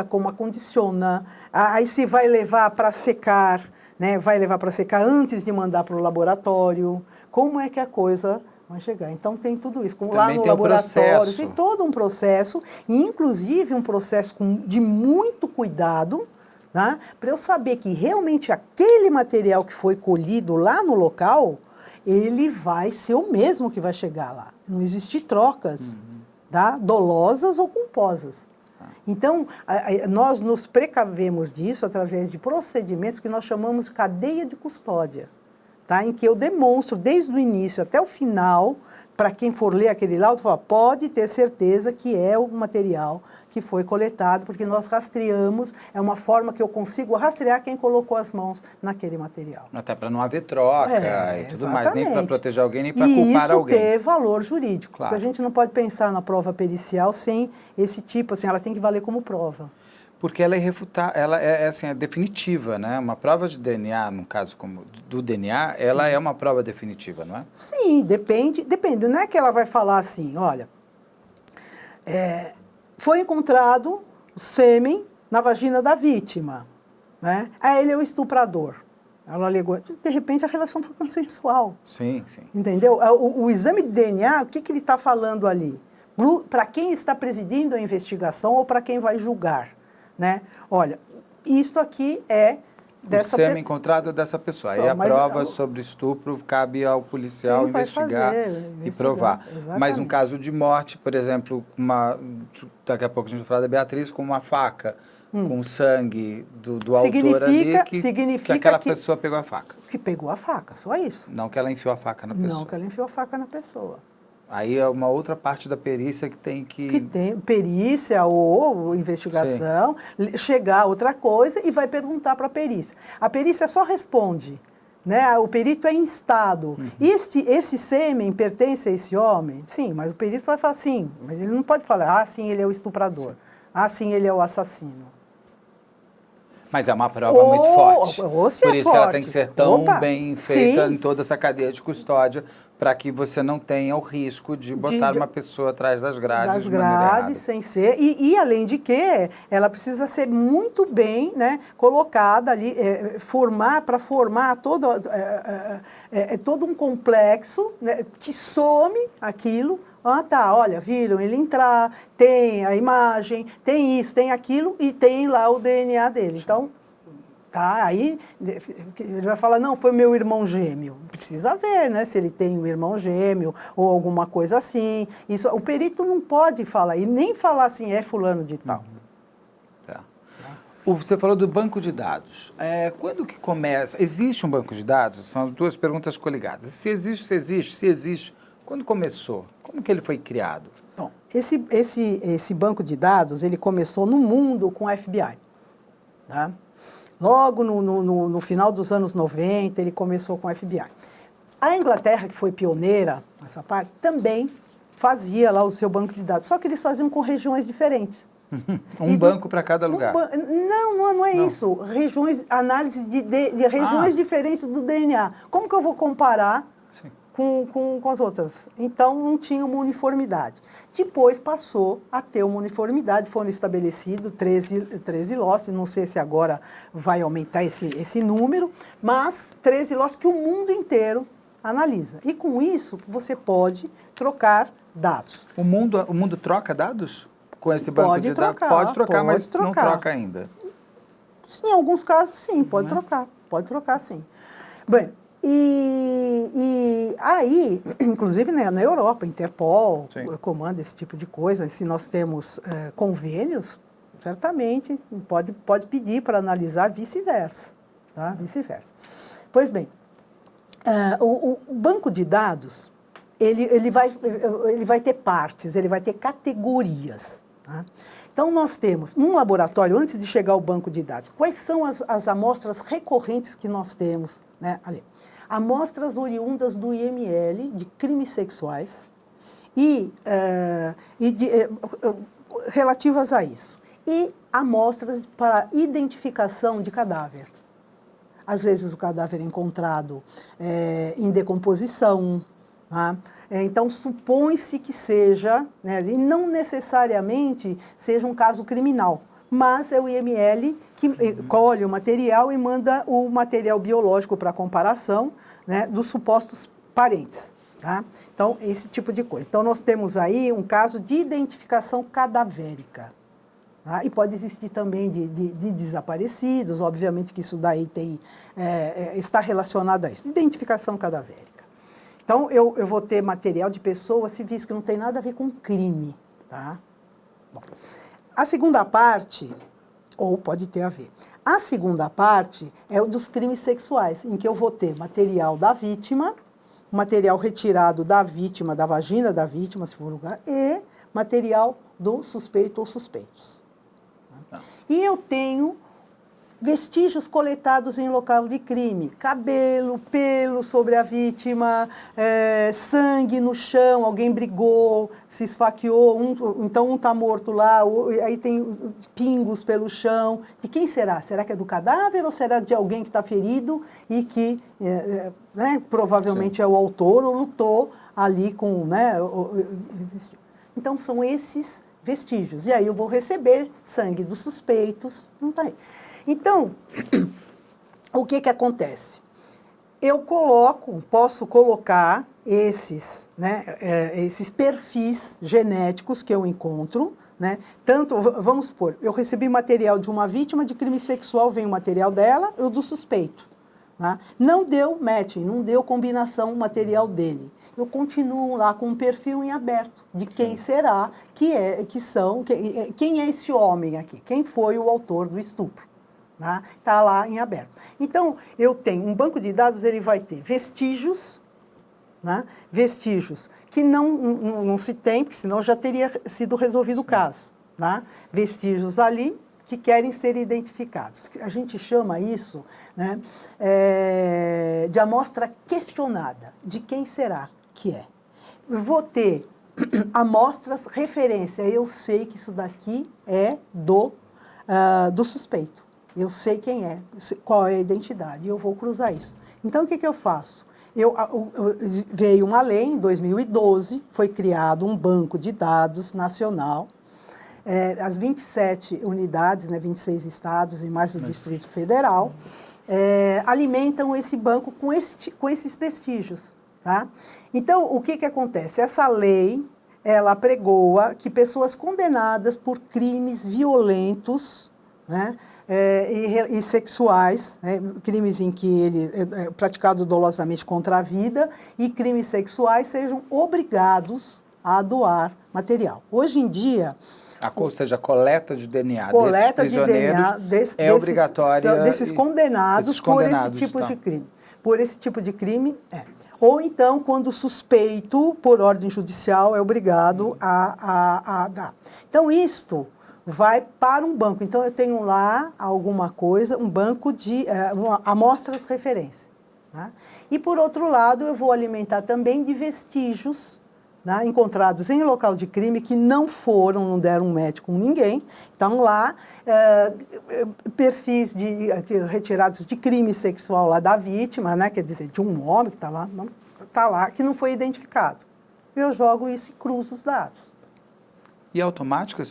como acondiciona, aí se vai levar para secar, né? Vai levar para secar antes de mandar para o laboratório, como é que a coisa vai chegar. Então, tem tudo isso. Lá no laboratório, tem todo um processo, e inclusive um processo de muito cuidado, tá? Para eu saber que realmente aquele material que foi colhido lá no local, ele vai ser o mesmo que vai chegar lá. Não existe trocas. Tá? Dolosas ou culposas. Então, nós nos precavemos disso através de procedimentos que nós chamamos de cadeia de custódia, tá? Em que eu demonstro desde o início até o final, para quem for ler aquele laudo, pode ter certeza que é o material que foi coletado, porque nós rastreamos, é uma forma que eu consigo rastrear quem colocou as mãos naquele material. Até para não haver troca e tudo mais, nem para proteger alguém, nem para culpar alguém. E isso ter valor jurídico, claro. Porque a gente não pode pensar na prova pericial sem esse tipo, assim, ela tem que valer como prova. Porque ela é irrefutável, ela é definitiva, né? Uma prova de DNA, no caso como do DNA, ela é uma prova definitiva, não é? Sim, depende. Não é que ela vai falar assim, olha, foi encontrado o sêmen na vagina da vítima, né? Aí ele é o estuprador. Ela alegou. De repente, a relação foi consensual. Sim, sim. Entendeu? O exame de DNA, o que ele está falando ali? Para quem está presidindo a investigação ou para quem vai julgar, né? Olha, isto aqui é dessa... O sêmen encontrado dessa pessoa. Aí a prova sobre estupro cabe ao policial investigar e provar. Exatamente. Mas um caso de morte, por exemplo, daqui a pouco a gente vai falar da Beatriz, com uma faca, com sangue do autor ali, que aquela pessoa pegou a faca. Que pegou a faca, só isso. Não que ela enfiou a faca na pessoa. Não que ela enfiou a faca na pessoa. Aí é uma outra parte da perícia que tem que... Que tem perícia ou investigação, chegar a outra coisa e vai perguntar para a perícia. A perícia só responde, né? O perito é instado. Esse sêmen pertence a esse homem? Sim, mas o perito vai falar sim, mas ele não pode falar, sim, ele é o estuprador, sim, ele é o assassino. Mas é uma prova muito forte. Por isso forte. Que ela tem que ser tão bem feita em toda essa cadeia de custódia, para que você não tenha o risco de botar uma pessoa atrás das grades. Das grades, sem ser. E além de que, ela precisa ser muito bem, né, colocada ali, para formar todo um complexo, né, que some aquilo. Olha, viram ele entrar, tem a imagem, tem isso, tem aquilo e tem lá o DNA dele. Então, aí ele vai falar, não, foi meu irmão gêmeo. Precisa ver, né, se ele tem um irmão gêmeo ou alguma coisa assim. Isso, o perito não pode falar, e nem falar assim, é fulano de tal. Tá. Você falou do banco de dados. Quando que começa? Existe um banco de dados? São duas perguntas coligadas. Se existe, quando começou? Como que ele foi criado? Bom, esse banco de dados, ele começou no mundo com a FBI. Tá? Logo no final dos anos 90, ele começou com a FBI. A Inglaterra, que foi pioneira nessa parte, também fazia lá o seu banco de dados, só que eles faziam com regiões diferentes. Banco para cada lugar? Não é isso. Análise de regiões diferentes do DNA. Como que eu vou comparar com as outras? Então, não tinha uma uniformidade. Depois passou a ter uma uniformidade, foram estabelecidos 13 lotes, não sei se agora vai aumentar esse número, mas 13 lotes que o mundo inteiro analisa. E com isso, você pode trocar dados. O mundo troca dados com esse banco de dados? Pode trocar, mas não troca ainda. Sim, em alguns casos, sim, pode trocar, sim. Bem, e aí, inclusive na Europa, Interpol comanda esse tipo de coisa. Se nós temos convênios, certamente pode pedir para analisar vice-versa. Tá? Vice-versa. Pois bem, o banco de dados, ele vai ter partes, ele vai ter categorias. Tá? Então, nós temos, num laboratório, antes de chegar ao banco de dados, quais são as amostras recorrentes que nós temos, né, ali? Amostras oriundas do IML de crimes sexuais relativas a isso. E amostras para identificação de cadáver. Às vezes o cadáver é encontrado em decomposição, tá? Então supõe-se que seja, né, e não necessariamente seja um caso criminal, mas é o IML que colhe o material e manda o material biológico para comparação, né, dos supostos parentes. Tá? Então, esse tipo de coisa. Então, nós temos aí um caso de identificação cadavérica. Tá? E pode existir também de desaparecidos, obviamente que isso daí está relacionado a isso. Identificação cadavérica. Então, eu vou ter material de pessoas civis que não tem nada a ver com crime. Tá? Bom. A segunda parte, ou pode ter a ver, a segunda parte é o dos crimes sexuais, em que eu vou ter material da vítima, material retirado da vítima, da vagina da vítima, se for lugar, e material do suspeito ou suspeitos. E eu tenho vestígios coletados em local de crime, cabelo, pelo sobre a vítima, sangue no chão, alguém brigou, se esfaqueou, então um está morto lá, aí tem pingos pelo chão. De quem será? Será que é do cadáver ou será de alguém que está ferido e que provavelmente é o autor ou lutou ali com... Né, então, são esses vestígios. E aí eu vou receber sangue dos suspeitos. Não tá aí. Então, o que acontece? Eu posso colocar esses perfis genéticos que eu encontro, né? Tanto, vamos supor, eu recebi material de uma vítima de crime sexual, vem o material dela e o do suspeito. Tá? Não deu matching, não deu combinação o material dele. Eu continuo lá com um perfil em aberto de quem será, quem é esse homem aqui, quem foi o autor do estupro. Está lá em aberto. Então, eu tenho um banco de dados, ele vai ter vestígios, vestígios que não se tem, porque senão já teria sido resolvido o caso. Vestígios ali que querem ser identificados. A gente chama isso de amostra questionada. De quem será que é? Eu vou ter amostras referência. Eu sei que isso daqui é do suspeito. Eu sei quem é, qual é a identidade, e eu vou cruzar isso. Então, o que eu faço? Veio uma lei em 2012, foi criado um banco de dados nacional, as 27 unidades, 26 estados e mais o Distrito Federal, alimentam esse banco com esses vestígios. Tá? Então, o que acontece? Essa lei, ela apregoa que pessoas condenadas por crimes violentos, e sexuais, crimes em que ele é praticado dolosamente contra a vida e crimes sexuais sejam obrigados a doar material. Hoje em dia... Ou seja, a coleta de DNA é obrigatória. Desses condenados por esse tipo de crime. Por esse tipo de crime, Ou então, quando o suspeito, por ordem judicial, é obrigado a dar. Então, isto vai para um banco. Então, eu tenho lá alguma coisa, um banco de amostras referência. E, por outro lado, eu vou alimentar também de vestígios encontrados em local de crime que não deram match com ninguém. Estão lá perfis retirados de crime sexual lá da vítima, quer dizer, de um homem que está lá, que não foi identificado. Eu jogo isso e cruzo os dados. E automático?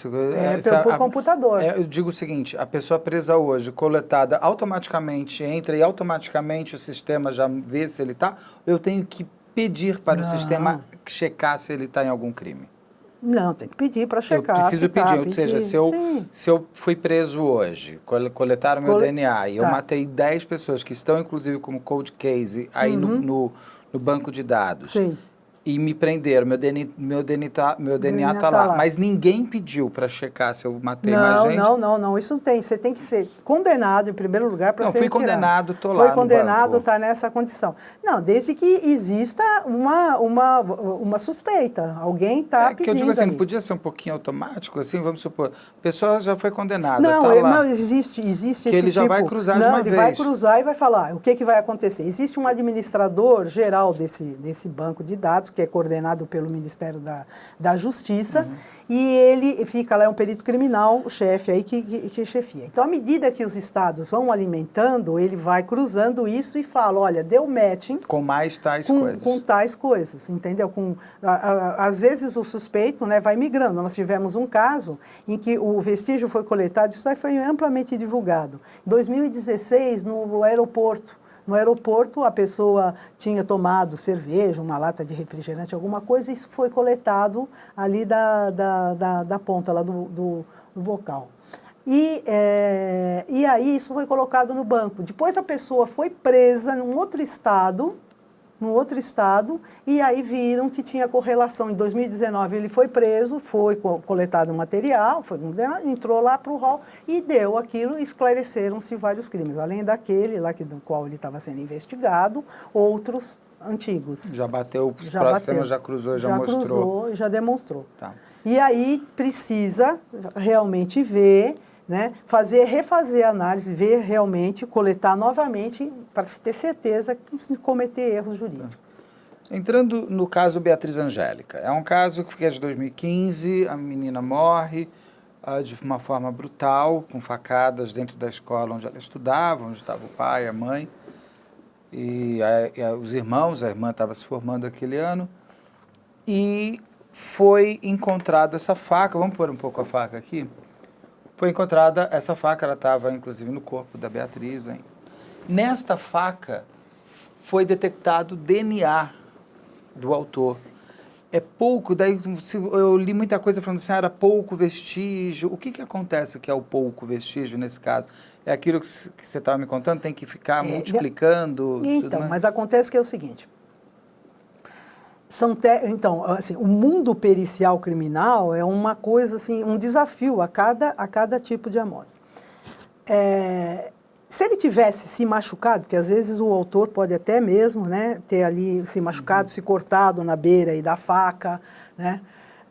Por computador. Eu digo o seguinte, a pessoa presa hoje, coletada, automaticamente entra e automaticamente o sistema já vê se ele está, eu tenho que pedir para o sistema checar se ele está em algum crime? Não, tem que pedir para checar. Eu preciso pedir, ou seja, se eu fui preso hoje, coletaram meu DNA e eu matei 10 pessoas que estão inclusive como cold case aí no banco de dados. Sim. E me prenderam, meu DNA está lá. Mas ninguém pediu para checar se eu matei mais gente? Não, isso não tem. Você tem que ser condenado, em primeiro lugar, para ser retirado. Fui condenado, estou lá Foi no condenado, banco. está nessa condição. Não, desde que exista uma suspeita. Alguém está pedindo. Que eu digo assim, ali. não podia ser um pouquinho automático, assim, vamos supor, a pessoa já foi condenada, Não, existe que esse tipo. ele já vai cruzar de uma vez. Ele vai cruzar e vai falar o que vai acontecer. Existe um administrador geral desse banco de dados, que é coordenado pelo Ministério da Justiça, e ele fica lá, é um perito criminal, o chefe aí que chefia. Então, à medida que os estados vão alimentando, ele vai cruzando isso e fala, olha, deu matching... Com mais tais coisas. Com tais coisas, entendeu? Às vezes o suspeito vai migrando. Nós tivemos um caso em que o vestígio foi coletado, isso aí foi amplamente divulgado. Em 2016, no aeroporto. No aeroporto, a pessoa tinha tomado cerveja, uma lata de refrigerante, alguma coisa, e isso foi coletado ali da ponta lá do vocal. E aí isso foi colocado no banco. Depois a pessoa foi presa num outro estado, e aí viram que tinha correlação. Em 2019 ele foi preso, foi coletado o material, entrou lá para o rol e deu aquilo, esclareceram-se vários crimes. Além daquele lá do qual ele estava sendo investigado, outros antigos. Já bateu os próximos, já cruzou, já mostrou. Já cruzou e já demonstrou. Tá. E aí precisa realmente ver... refazer a análise, ver realmente, coletar novamente, para se ter certeza que não cometer erros jurídicos. Entrando no caso Beatriz Angélica, é um caso que é de 2015, a menina morre de uma forma brutal, com facadas dentro da escola onde ela estudava, onde estava o pai, a mãe, e os irmãos, a irmã estava se formando aquele ano, e foi encontrada essa faca, vamos pôr um pouco a faca aqui, foi encontrada essa faca, ela estava inclusive no corpo da Beatriz, hein? Nesta faca foi detectado DNA do autor. É pouco, daí eu li muita coisa falando assim, era pouco vestígio. O que acontece que é o pouco vestígio nesse caso? É aquilo que você estava me contando, tem que ficar multiplicando? Então, mas acontece que é o seguinte, então, assim, o mundo pericial criminal é uma coisa, assim, um desafio a cada tipo de amostra. Se ele tivesse se machucado, porque às vezes o autor pode até mesmo, né, ter ali se machucado, se cortado na beira aí da faca, né,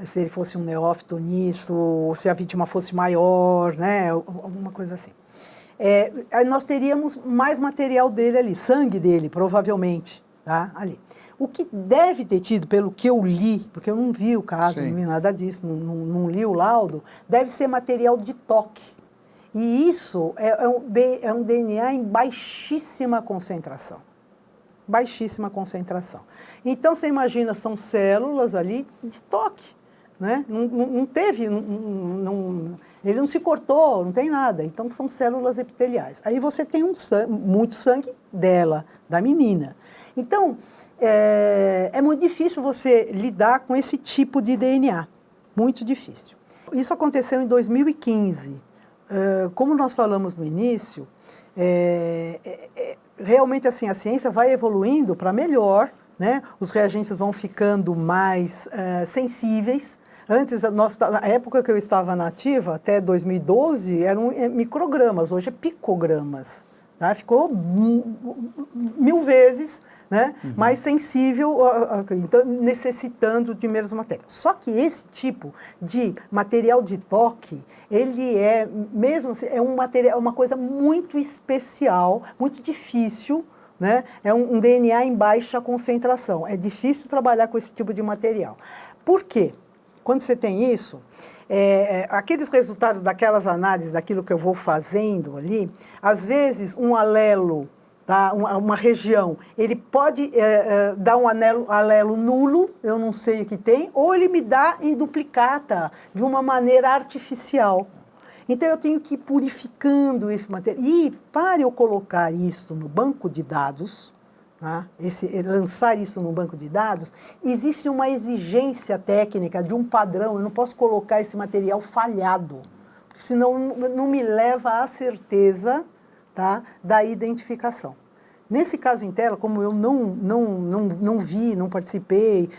se ele fosse um neófito nisso, ou se a vítima fosse maior, né, alguma coisa assim. Aí nós teríamos mais material dele ali, sangue dele, provavelmente, tá, ali. O que deve ter tido, pelo que eu li, porque eu não vi o caso, não vi nada disso, não li o laudo, deve ser material de toque. E isso é um DNA em baixíssima concentração. Baixíssima concentração. Então, você imagina, são células ali de toque, né? Não teve, ele não se cortou, não tem nada. Então, são células epiteliais. Aí você tem muito sangue dela, da menina. Então, é muito difícil você lidar com esse tipo de DNA. Muito difícil. Isso aconteceu em 2015. Como nós falamos no início, realmente assim, a ciência vai evoluindo para melhor, né? Os reagentes vão ficando mais sensíveis. Antes, na época que eu estava na ativa, até 2012, eram microgramas, hoje é picogramas. Tá? Ficou 1000 vezes, né, mais sensível, então, necessitando de menos matéria. Só que esse tipo de material de toque, ele é, mesmo assim, é um material, uma coisa muito especial, muito difícil, né? É um DNA em baixa concentração. É difícil trabalhar com esse tipo de material. Por quê? Quando você tem isso, aqueles resultados daquelas análises, daquilo que eu vou fazendo ali, às vezes um alelo, tá, uma região, ele pode dar um alelo nulo, eu não sei o que tem, ou ele me dá em duplicata, de uma maneira artificial. Então, eu tenho que ir purificando esse material. E, para eu colocar isso no banco de dados, tá, lançar isso no banco de dados, existe uma exigência técnica de um padrão. Eu não posso colocar esse material falhado, porque senão não me leva à certeza, tá, da identificação. Nesse caso em tela, como eu não vi, não participei,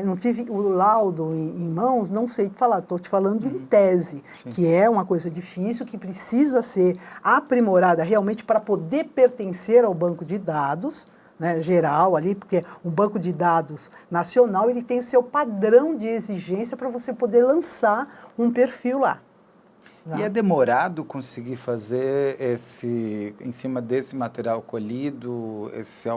não tive o laudo em mãos, não sei te falar, estou te falando em tese, que é uma coisa difícil, que precisa ser aprimorada realmente para poder pertencer ao banco de dados, né, geral ali, porque um banco de dados nacional, ele tem o seu padrão de exigência para você poder lançar um perfil lá. E é demorado conseguir fazer em cima desse material colhido,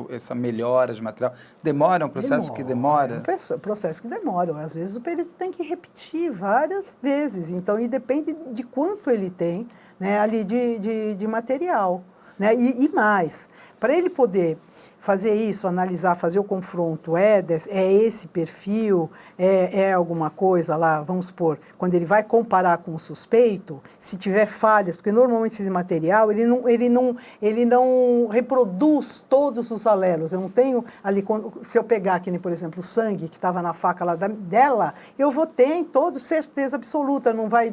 essa melhora de material? Demora? É um processo que demora? É um processo que demora. Às vezes o perito tem que repetir várias vezes. Então, e depende de quanto ele tem, né, ali de material. Né? E mais, para ele poder fazer isso, analisar, fazer o confronto, é esse perfil, é alguma coisa lá, vamos supor, quando ele vai comparar com o suspeito, se tiver falhas, porque normalmente esse material, ele não reproduz todos os alelos. Eu não tenho ali, se eu pegar aqui, por exemplo, o sangue que estava na faca lá dela, eu vou ter em todo certeza absoluta, não vai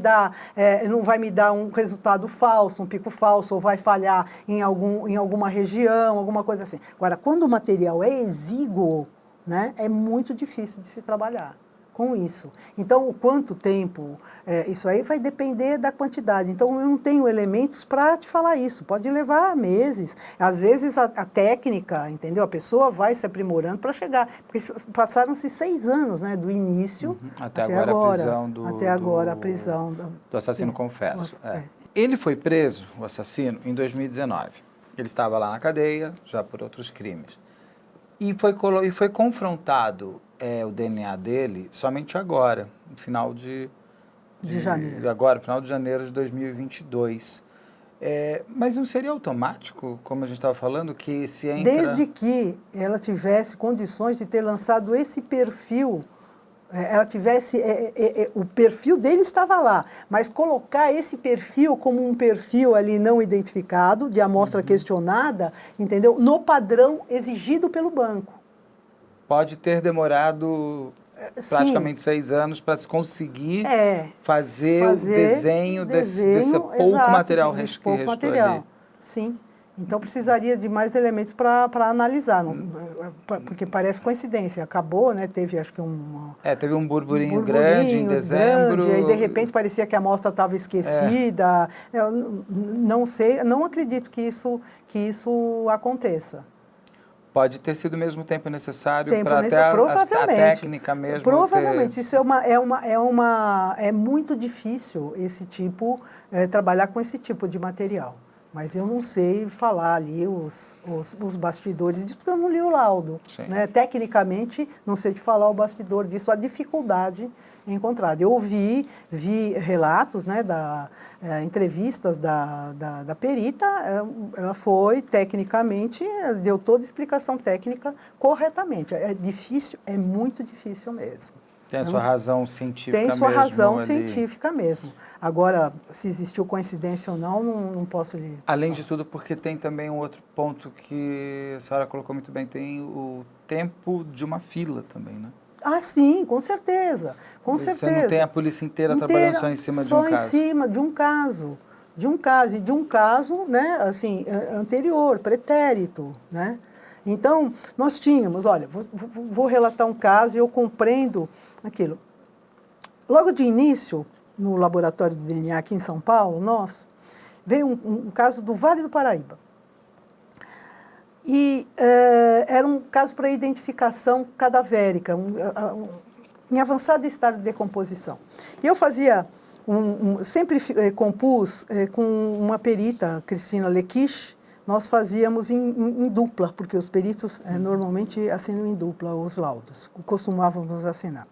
me dar um resultado falso, um pico falso, ou vai falhar em alguma região, alguma coisa assim. Agora, quando o material é exíguo, né, é muito difícil de se trabalhar com isso. Então, o quanto tempo, isso aí vai depender da quantidade. Então, eu não tenho elementos para te falar isso. Pode levar meses. Às vezes, a técnica, entendeu? A pessoa vai se aprimorando para chegar. Porque passaram-se 6 anos, né, do início até agora. Até agora, a prisão do assassino, confesso. Ele foi preso, o assassino, em 2019. Ele estava lá na cadeia, já por outros crimes. E foi confrontado o DNA dele somente agora, no final de janeiro. Agora, final de janeiro de 2022. Mas não seria automático, como a gente estava falando, que se entra... Desde que ela tivesse condições de ter lançado esse perfil ela tivesse, o perfil dele estava lá, mas colocar esse perfil como um perfil ali não identificado, de amostra questionada, entendeu? No padrão exigido pelo banco. Pode ter demorado praticamente 6 anos para se conseguir fazer o desenho desse pouco exato, material desse que pouco restou material. ali. Sim. Então precisaria de mais elementos para analisar, porque parece coincidência. Acabou, né? Teve acho que teve um burburinho grande em dezembro. E aí de repente parecia que a amostra estava esquecida. Eu não sei, não acredito que isso aconteça. Pode ter sido mesmo tempo necessário para até a técnica mesmo. Provavelmente. Isso é muito difícil trabalhar com esse tipo de material. Mas eu não sei falar ali os bastidores disso, porque eu não li o laudo. Né? Tecnicamente, não sei te falar o bastidor disso, a dificuldade encontrada. Eu vi relatos, né, entrevistas da perita, ela foi tecnicamente, deu toda a explicação técnica corretamente. É difícil, é muito difícil mesmo. Tem a sua razão científica mesmo. Tem sua razão científica mesmo. Agora, se existiu coincidência ou não posso lhe... Além de tudo, porque tem também um outro ponto que a senhora colocou muito bem, tem o tempo de uma fila também, né? Ah, sim, com certeza. Você não tem a polícia inteira trabalhando só em cima de um caso. Só em cima de um caso. E de um caso, né, assim, anterior, pretérito, né? Então, nós tínhamos, olha, vou relatar um caso e eu compreendo aquilo. Logo de início, no laboratório de DNA aqui em São Paulo, veio um caso do Vale do Paraíba. E era um caso para identificação cadavérica, em avançado estado de decomposição. E eu fazia, sempre compus com uma perita, Cristina Lequich. Nós fazíamos em dupla, porque os peritos normalmente assinam em dupla os laudos, costumávamos assinar.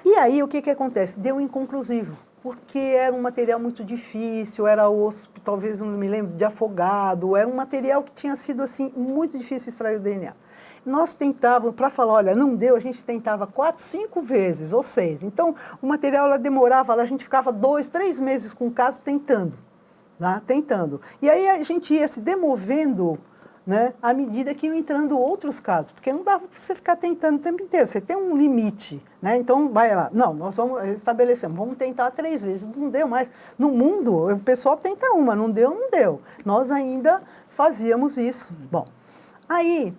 E aí, o que acontece? Deu inconclusivo, porque era um material muito difícil, era osso, talvez não me lembro, de afogado, era um material que tinha sido assim, muito difícil extrair o DNA. Nós tentávamos, para falar, olha, não deu, a gente tentava 4, 5 vezes, ou 6. Então, o material ela demorava, a gente ficava 2, 3 meses com o caso tentando. Tentando. E aí a gente ia se demovendo, né, à medida que iam entrando outros casos, porque não dava para você ficar tentando o tempo inteiro, você tem um limite, né? Então vai lá, não, nós vamos tentar 3 vezes, não deu mais. No mundo, o pessoal tenta uma, não deu. Nós ainda fazíamos isso. Bom, aí,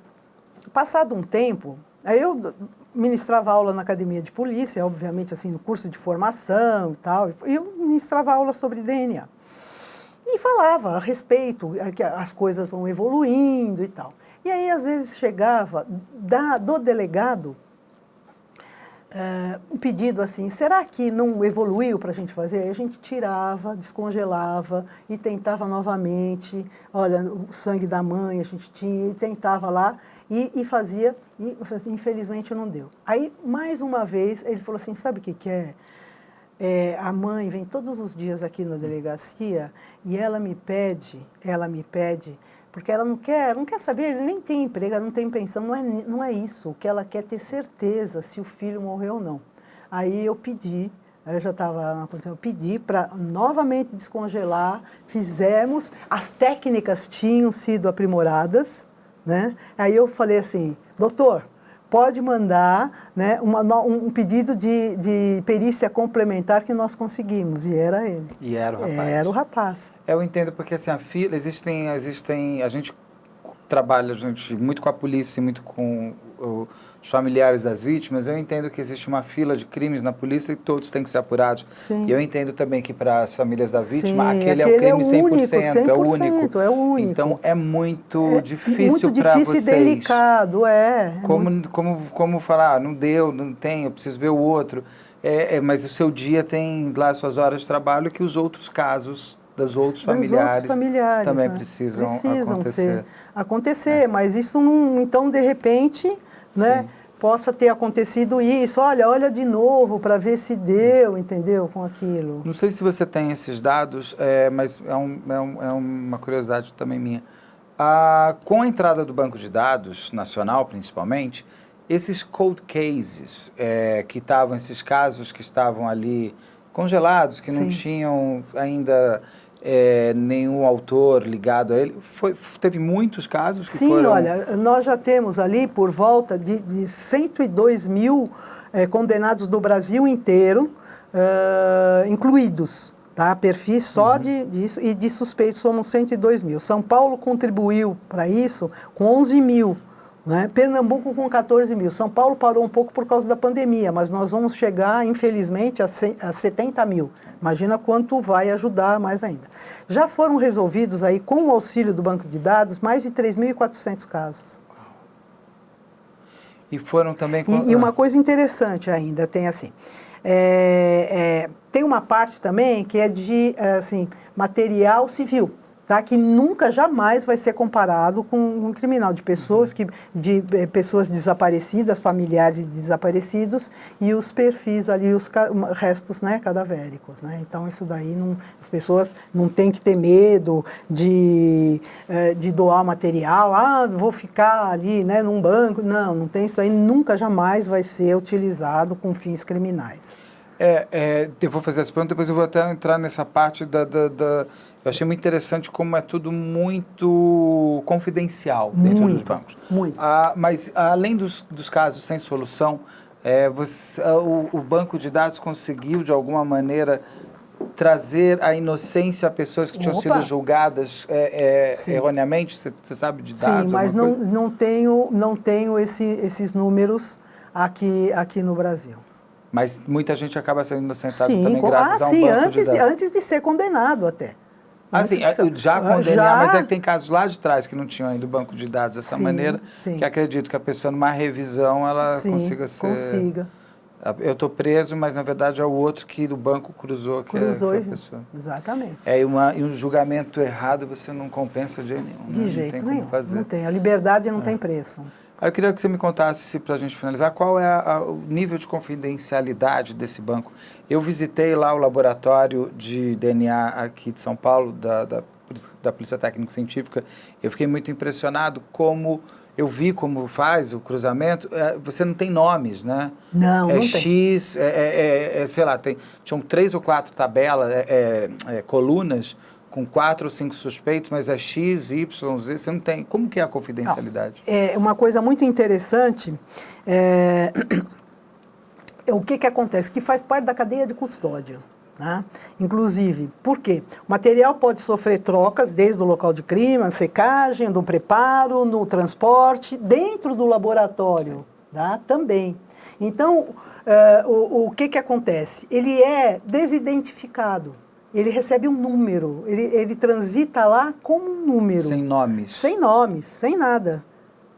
passado um tempo, aí eu ministrava aula na academia de polícia, obviamente assim, no curso de formação e tal, e eu ministrava aula sobre DNA. E falava a respeito, que as coisas vão evoluindo e tal. E aí, às vezes, chegava do delegado um pedido assim, será que não evoluiu para a gente fazer? Aí a gente tirava, descongelava e tentava novamente. Olha, o sangue da mãe a gente tinha, e tentava lá e fazia, e infelizmente não deu. Aí, mais uma vez, ele falou assim, sabe o que é? A mãe vem todos os dias aqui na delegacia e ela me pede, porque ela não quer saber, ele nem tem emprego, ela não tem pensão, não é isso. O que ela quer é ter certeza se o filho morreu ou não. Aí eu pedi, eu pedi para novamente descongelar, fizemos, as técnicas tinham sido aprimoradas, né? Aí eu falei assim, doutor, pode mandar, né, um pedido de perícia complementar que nós conseguimos. E era ele. E era o rapaz. Era o rapaz. Eu entendo, porque assim, a fila, a gente trabalha muito com a polícia e muito com os familiares das vítimas. Eu entendo que existe uma fila de crimes na polícia e todos têm que ser apurados. Sim. E eu entendo também que para as famílias da vítima, sim, aquele é o crime 100%, é o único. É o único. Então é muito difícil para vocês. Muito difícil e delicado, Como falar, não deu, não tem, eu preciso ver o outro. Mas o seu dia tem lá suas horas de trabalho que os outros casos dos outros familiares também, né, precisam acontecer. Mas isso não, então de repente, né, possa ter acontecido isso, olha de novo para ver se deu, entendeu, com aquilo. Não sei se você tem esses dados, mas é uma curiosidade também minha. Com a entrada do banco de dados nacional, principalmente, Esses cold cases, que estavam, esses casos que estavam ali congelados, que não tinham ainda nenhum autor ligado a ele, teve muitos casos que foram... Sim, olha, nós já temos ali por volta de 102 mil condenados do Brasil inteiro, incluídos, tá? Perfis só disso, e de suspeitos somos 102 mil. São Paulo contribuiu para isso com 11 mil. Né? Pernambuco com 14 mil. São Paulo parou um pouco por causa da pandemia, mas nós vamos chegar, infelizmente, a 70 mil. Imagina quanto vai ajudar mais ainda. Já foram resolvidos aí, com o auxílio do banco de dados, mais de 3.400 casos. E foram também... E uma coisa interessante ainda, tem assim... tem uma parte também que é de assim, material civil. Tá, que nunca, jamais vai ser comparado com um criminal, de pessoas, pessoas desaparecidas, familiares de desaparecidos, e os perfis ali, os restos, né, cadavéricos. Né? Então, isso daí, as pessoas não têm que ter medo de doar material, vou ficar ali, né, num banco. Não tem isso aí, nunca, jamais vai ser utilizado com fins criminais. Eu vou fazer essa pergunta, depois eu vou até entrar nessa parte eu achei muito interessante como é tudo muito confidencial dentro dos bancos. Muito. Mas, além dos casos sem solução, o banco de dados conseguiu, de alguma maneira, trazer a inocência a pessoas que tinham sido julgadas erroneamente? Você sabe de dados? Sim, mas não tenho esses números aqui no Brasil. Mas muita gente acaba sendo inocentada também graças a um banco de dados. Antes de ser condenado até. Já condenar, mas tem casos lá de trás que não tinham ainda o banco de dados dessa maneira, que acredito que a pessoa, numa revisão, ela consiga ser... consiga. Eu estou preso, mas na verdade é o outro que o banco cruzou que é a pessoa. Exatamente. E um julgamento errado você não compensa de jeito nenhum. De jeito nenhum. Não tem como fazer. Não tem. A liberdade não tem preço. Eu queria que você me contasse, para a gente finalizar, qual é o nível de confidencialidade desse banco. Eu visitei lá o laboratório de DNA aqui de São Paulo, da Polícia Técnico-Científica. Eu fiquei muito impressionado eu vi como faz o cruzamento. Você não tem nomes, né? Não tem. X, sei lá, tinham 3 ou 4 tabelas, colunas, com 4 ou 5 suspeitos, mas é X, Y, Z, você não tem. Como que é a confidencialidade? Uma coisa muito interessante, o que acontece? Que faz parte da cadeia de custódia. Né? Inclusive, por quê? O material pode sofrer trocas desde o local de crime, a secagem, do preparo, no transporte, dentro do laboratório, tá? Também. Então, o que acontece? Ele é desidentificado. Ele recebe um número, ele transita lá como um número. Sem nomes. Sem nomes, sem nada.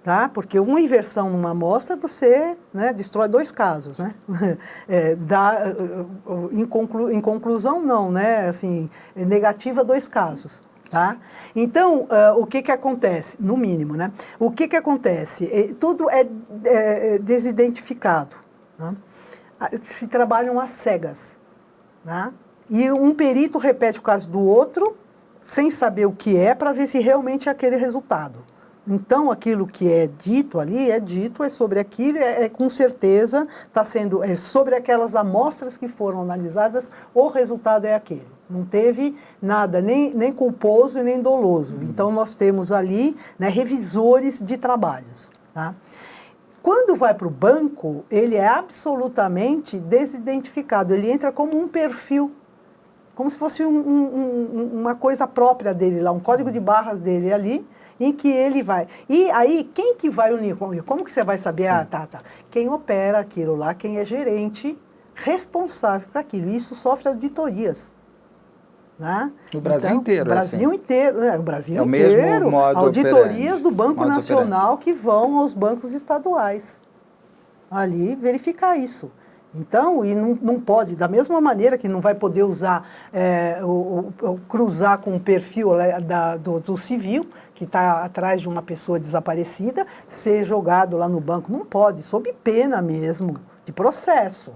Tá? Porque uma inversão numa amostra, você, né, destrói 2 casos. Né? Em conclusão, não, né? Assim, negativa 2 casos. Tá? Então, o que acontece? No mínimo, né? O que acontece? Tudo é desidentificado. Né? Se trabalham às cegas. Né? E um perito repete o caso do outro, sem saber o que é, para ver se realmente é aquele resultado. Então, aquilo que é dito ali, é sobre aquilo, com certeza, está sendo, sobre aquelas amostras que foram analisadas, o resultado é aquele. Não teve nada, nem culposo e nem doloso. Então, nós temos ali, né, revisores de trabalhos. Tá? Quando vai para o banco, ele é absolutamente desidentificado, ele entra como um perfil, como se fosse uma coisa própria dele lá, um código de barras dele ali, em que ele vai. E aí, quem que vai unir? Como que você vai saber? Quem opera aquilo lá, quem é gerente responsável por aquilo. Isso sofre auditorias. Né? No Brasil inteiro. O Brasil inteiro. O Brasil inteiro. Mesmo modo auditorias do Banco modo Nacional que vão aos bancos estaduais. Ali verificar isso. Então, e não pode, da mesma maneira que não vai poder usar, cruzar com o perfil do civil, que está atrás de uma pessoa desaparecida, ser jogado lá no banco. Não pode, sob pena mesmo de processo.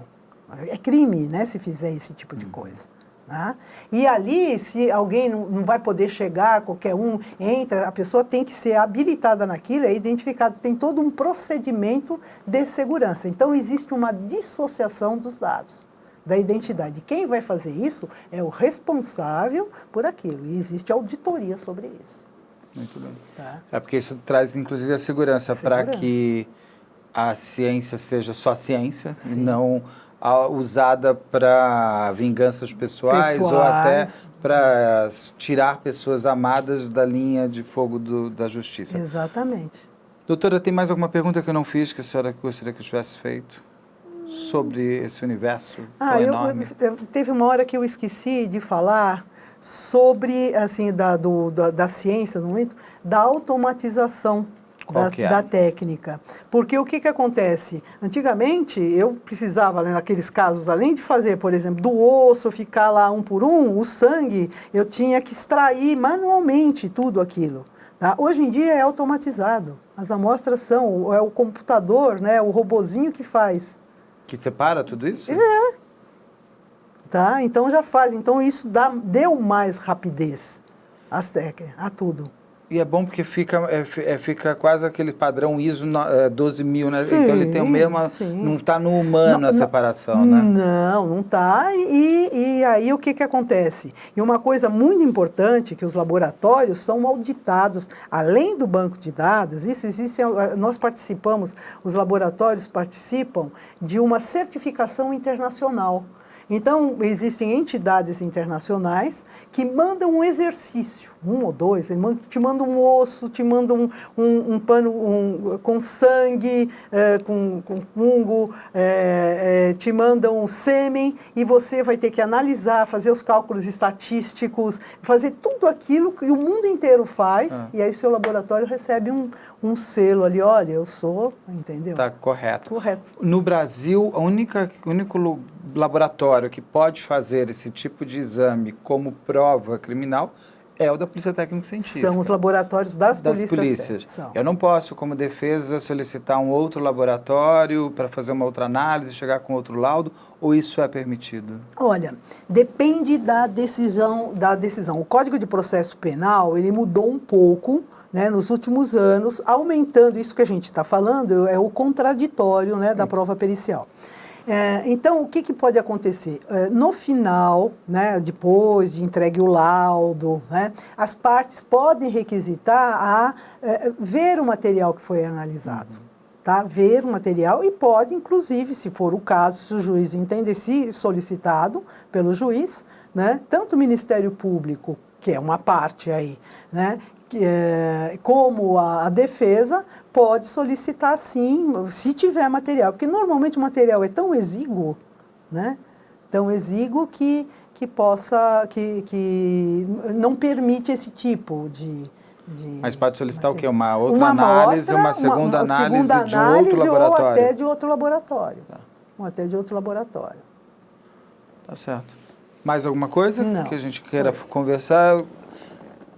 É crime, né, se fizer esse tipo de coisa. Né? E ali, se alguém não vai poder chegar, qualquer um entra, a pessoa tem que ser habilitada naquilo, é identificado, tem todo um procedimento de segurança. Então, existe uma dissociação dos dados, da identidade. Quem vai fazer isso é o responsável por aquilo, e existe auditoria sobre isso. Muito bem. Tá? É porque isso traz, inclusive, a segurança para que a ciência seja só ciência, e não usada para vinganças pessoais ou até para tirar pessoas amadas da linha de fogo da justiça. Exatamente. Doutora, tem mais alguma pergunta que eu não fiz que a senhora gostaria que eu tivesse feito sobre esse universo tão enorme? Teve uma hora que eu esqueci de falar sobre, assim, da ciência, no momento, da automatização da técnica. Porque o que acontece? Antigamente, eu precisava, né, naqueles casos, além de fazer, por exemplo, do osso, ficar lá um por um, o sangue, eu tinha que extrair manualmente tudo aquilo. Tá? Hoje em dia é automatizado. As amostras é o computador, né, o robozinho que faz. Que separa tudo isso? Tá? Então já faz. Então isso deu mais rapidez a tudo. E é bom porque fica quase aquele padrão ISO 12.000, né? Sim, então ele tem o mesmo... Não está no humano a separação, né? Não está. E aí o que acontece? E uma coisa muito importante, que os laboratórios são auditados, além do banco de dados, nós participamos, os laboratórios participam de uma certificação internacional. Então, existem entidades internacionais que mandam um exercício, um ou dois, te mandam um osso, te mandam um pano com sangue, com fungo, te mandam um sêmen, e você vai ter que analisar, fazer os cálculos estatísticos, fazer tudo aquilo que o mundo inteiro faz, e aí seu laboratório recebe um selo ali, olha, eu sou, entendeu? Tá, correto. Correto. No Brasil, o único laboratório que pode fazer esse tipo de exame como prova criminal é o da Polícia Técnico-Científica. São os laboratórios das polícias. Eu não posso, como defesa, solicitar um outro laboratório para fazer uma outra análise, chegar com outro laudo, ou isso é permitido? Olha, depende da decisão. O Código de Processo Penal, ele mudou um pouco, né, nos últimos anos, aumentando isso que a gente está falando, é o contraditório, né, da prova pericial. Então, o que pode acontecer? No final, né, depois de entregue o laudo, né, as partes podem requisitar ver o material que foi analisado. Tá? Ver o material e pode, inclusive, se for o caso, se o juiz entender, se solicitado pelo juiz, né, tanto o Ministério Público, que é uma parte aí, né, como a defesa pode solicitar, sim, se tiver material, porque normalmente o material é tão exíguo, né, tão exíguo que não permite esse tipo de... Mas pode solicitar o quê? Uma outra análise, uma segunda análise de outro laboratório? Ou até de outro laboratório. Tá. Ou até de outro laboratório. Tá certo. Mais alguma coisa que a gente queira conversar?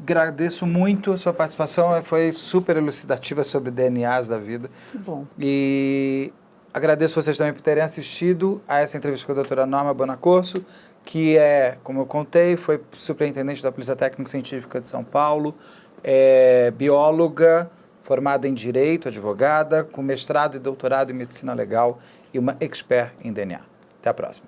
Agradeço muito a sua participação, foi super elucidativa sobre DNAs da vida. Que bom. E agradeço vocês também por terem assistido a essa entrevista com a doutora Norma Bonaccorso, que como eu contei, foi superintendente da Polícia Técnico-Científica de São Paulo, é bióloga, formada em Direito, advogada, com mestrado e doutorado em Medicina Legal e uma expert em DNA. Até a próxima.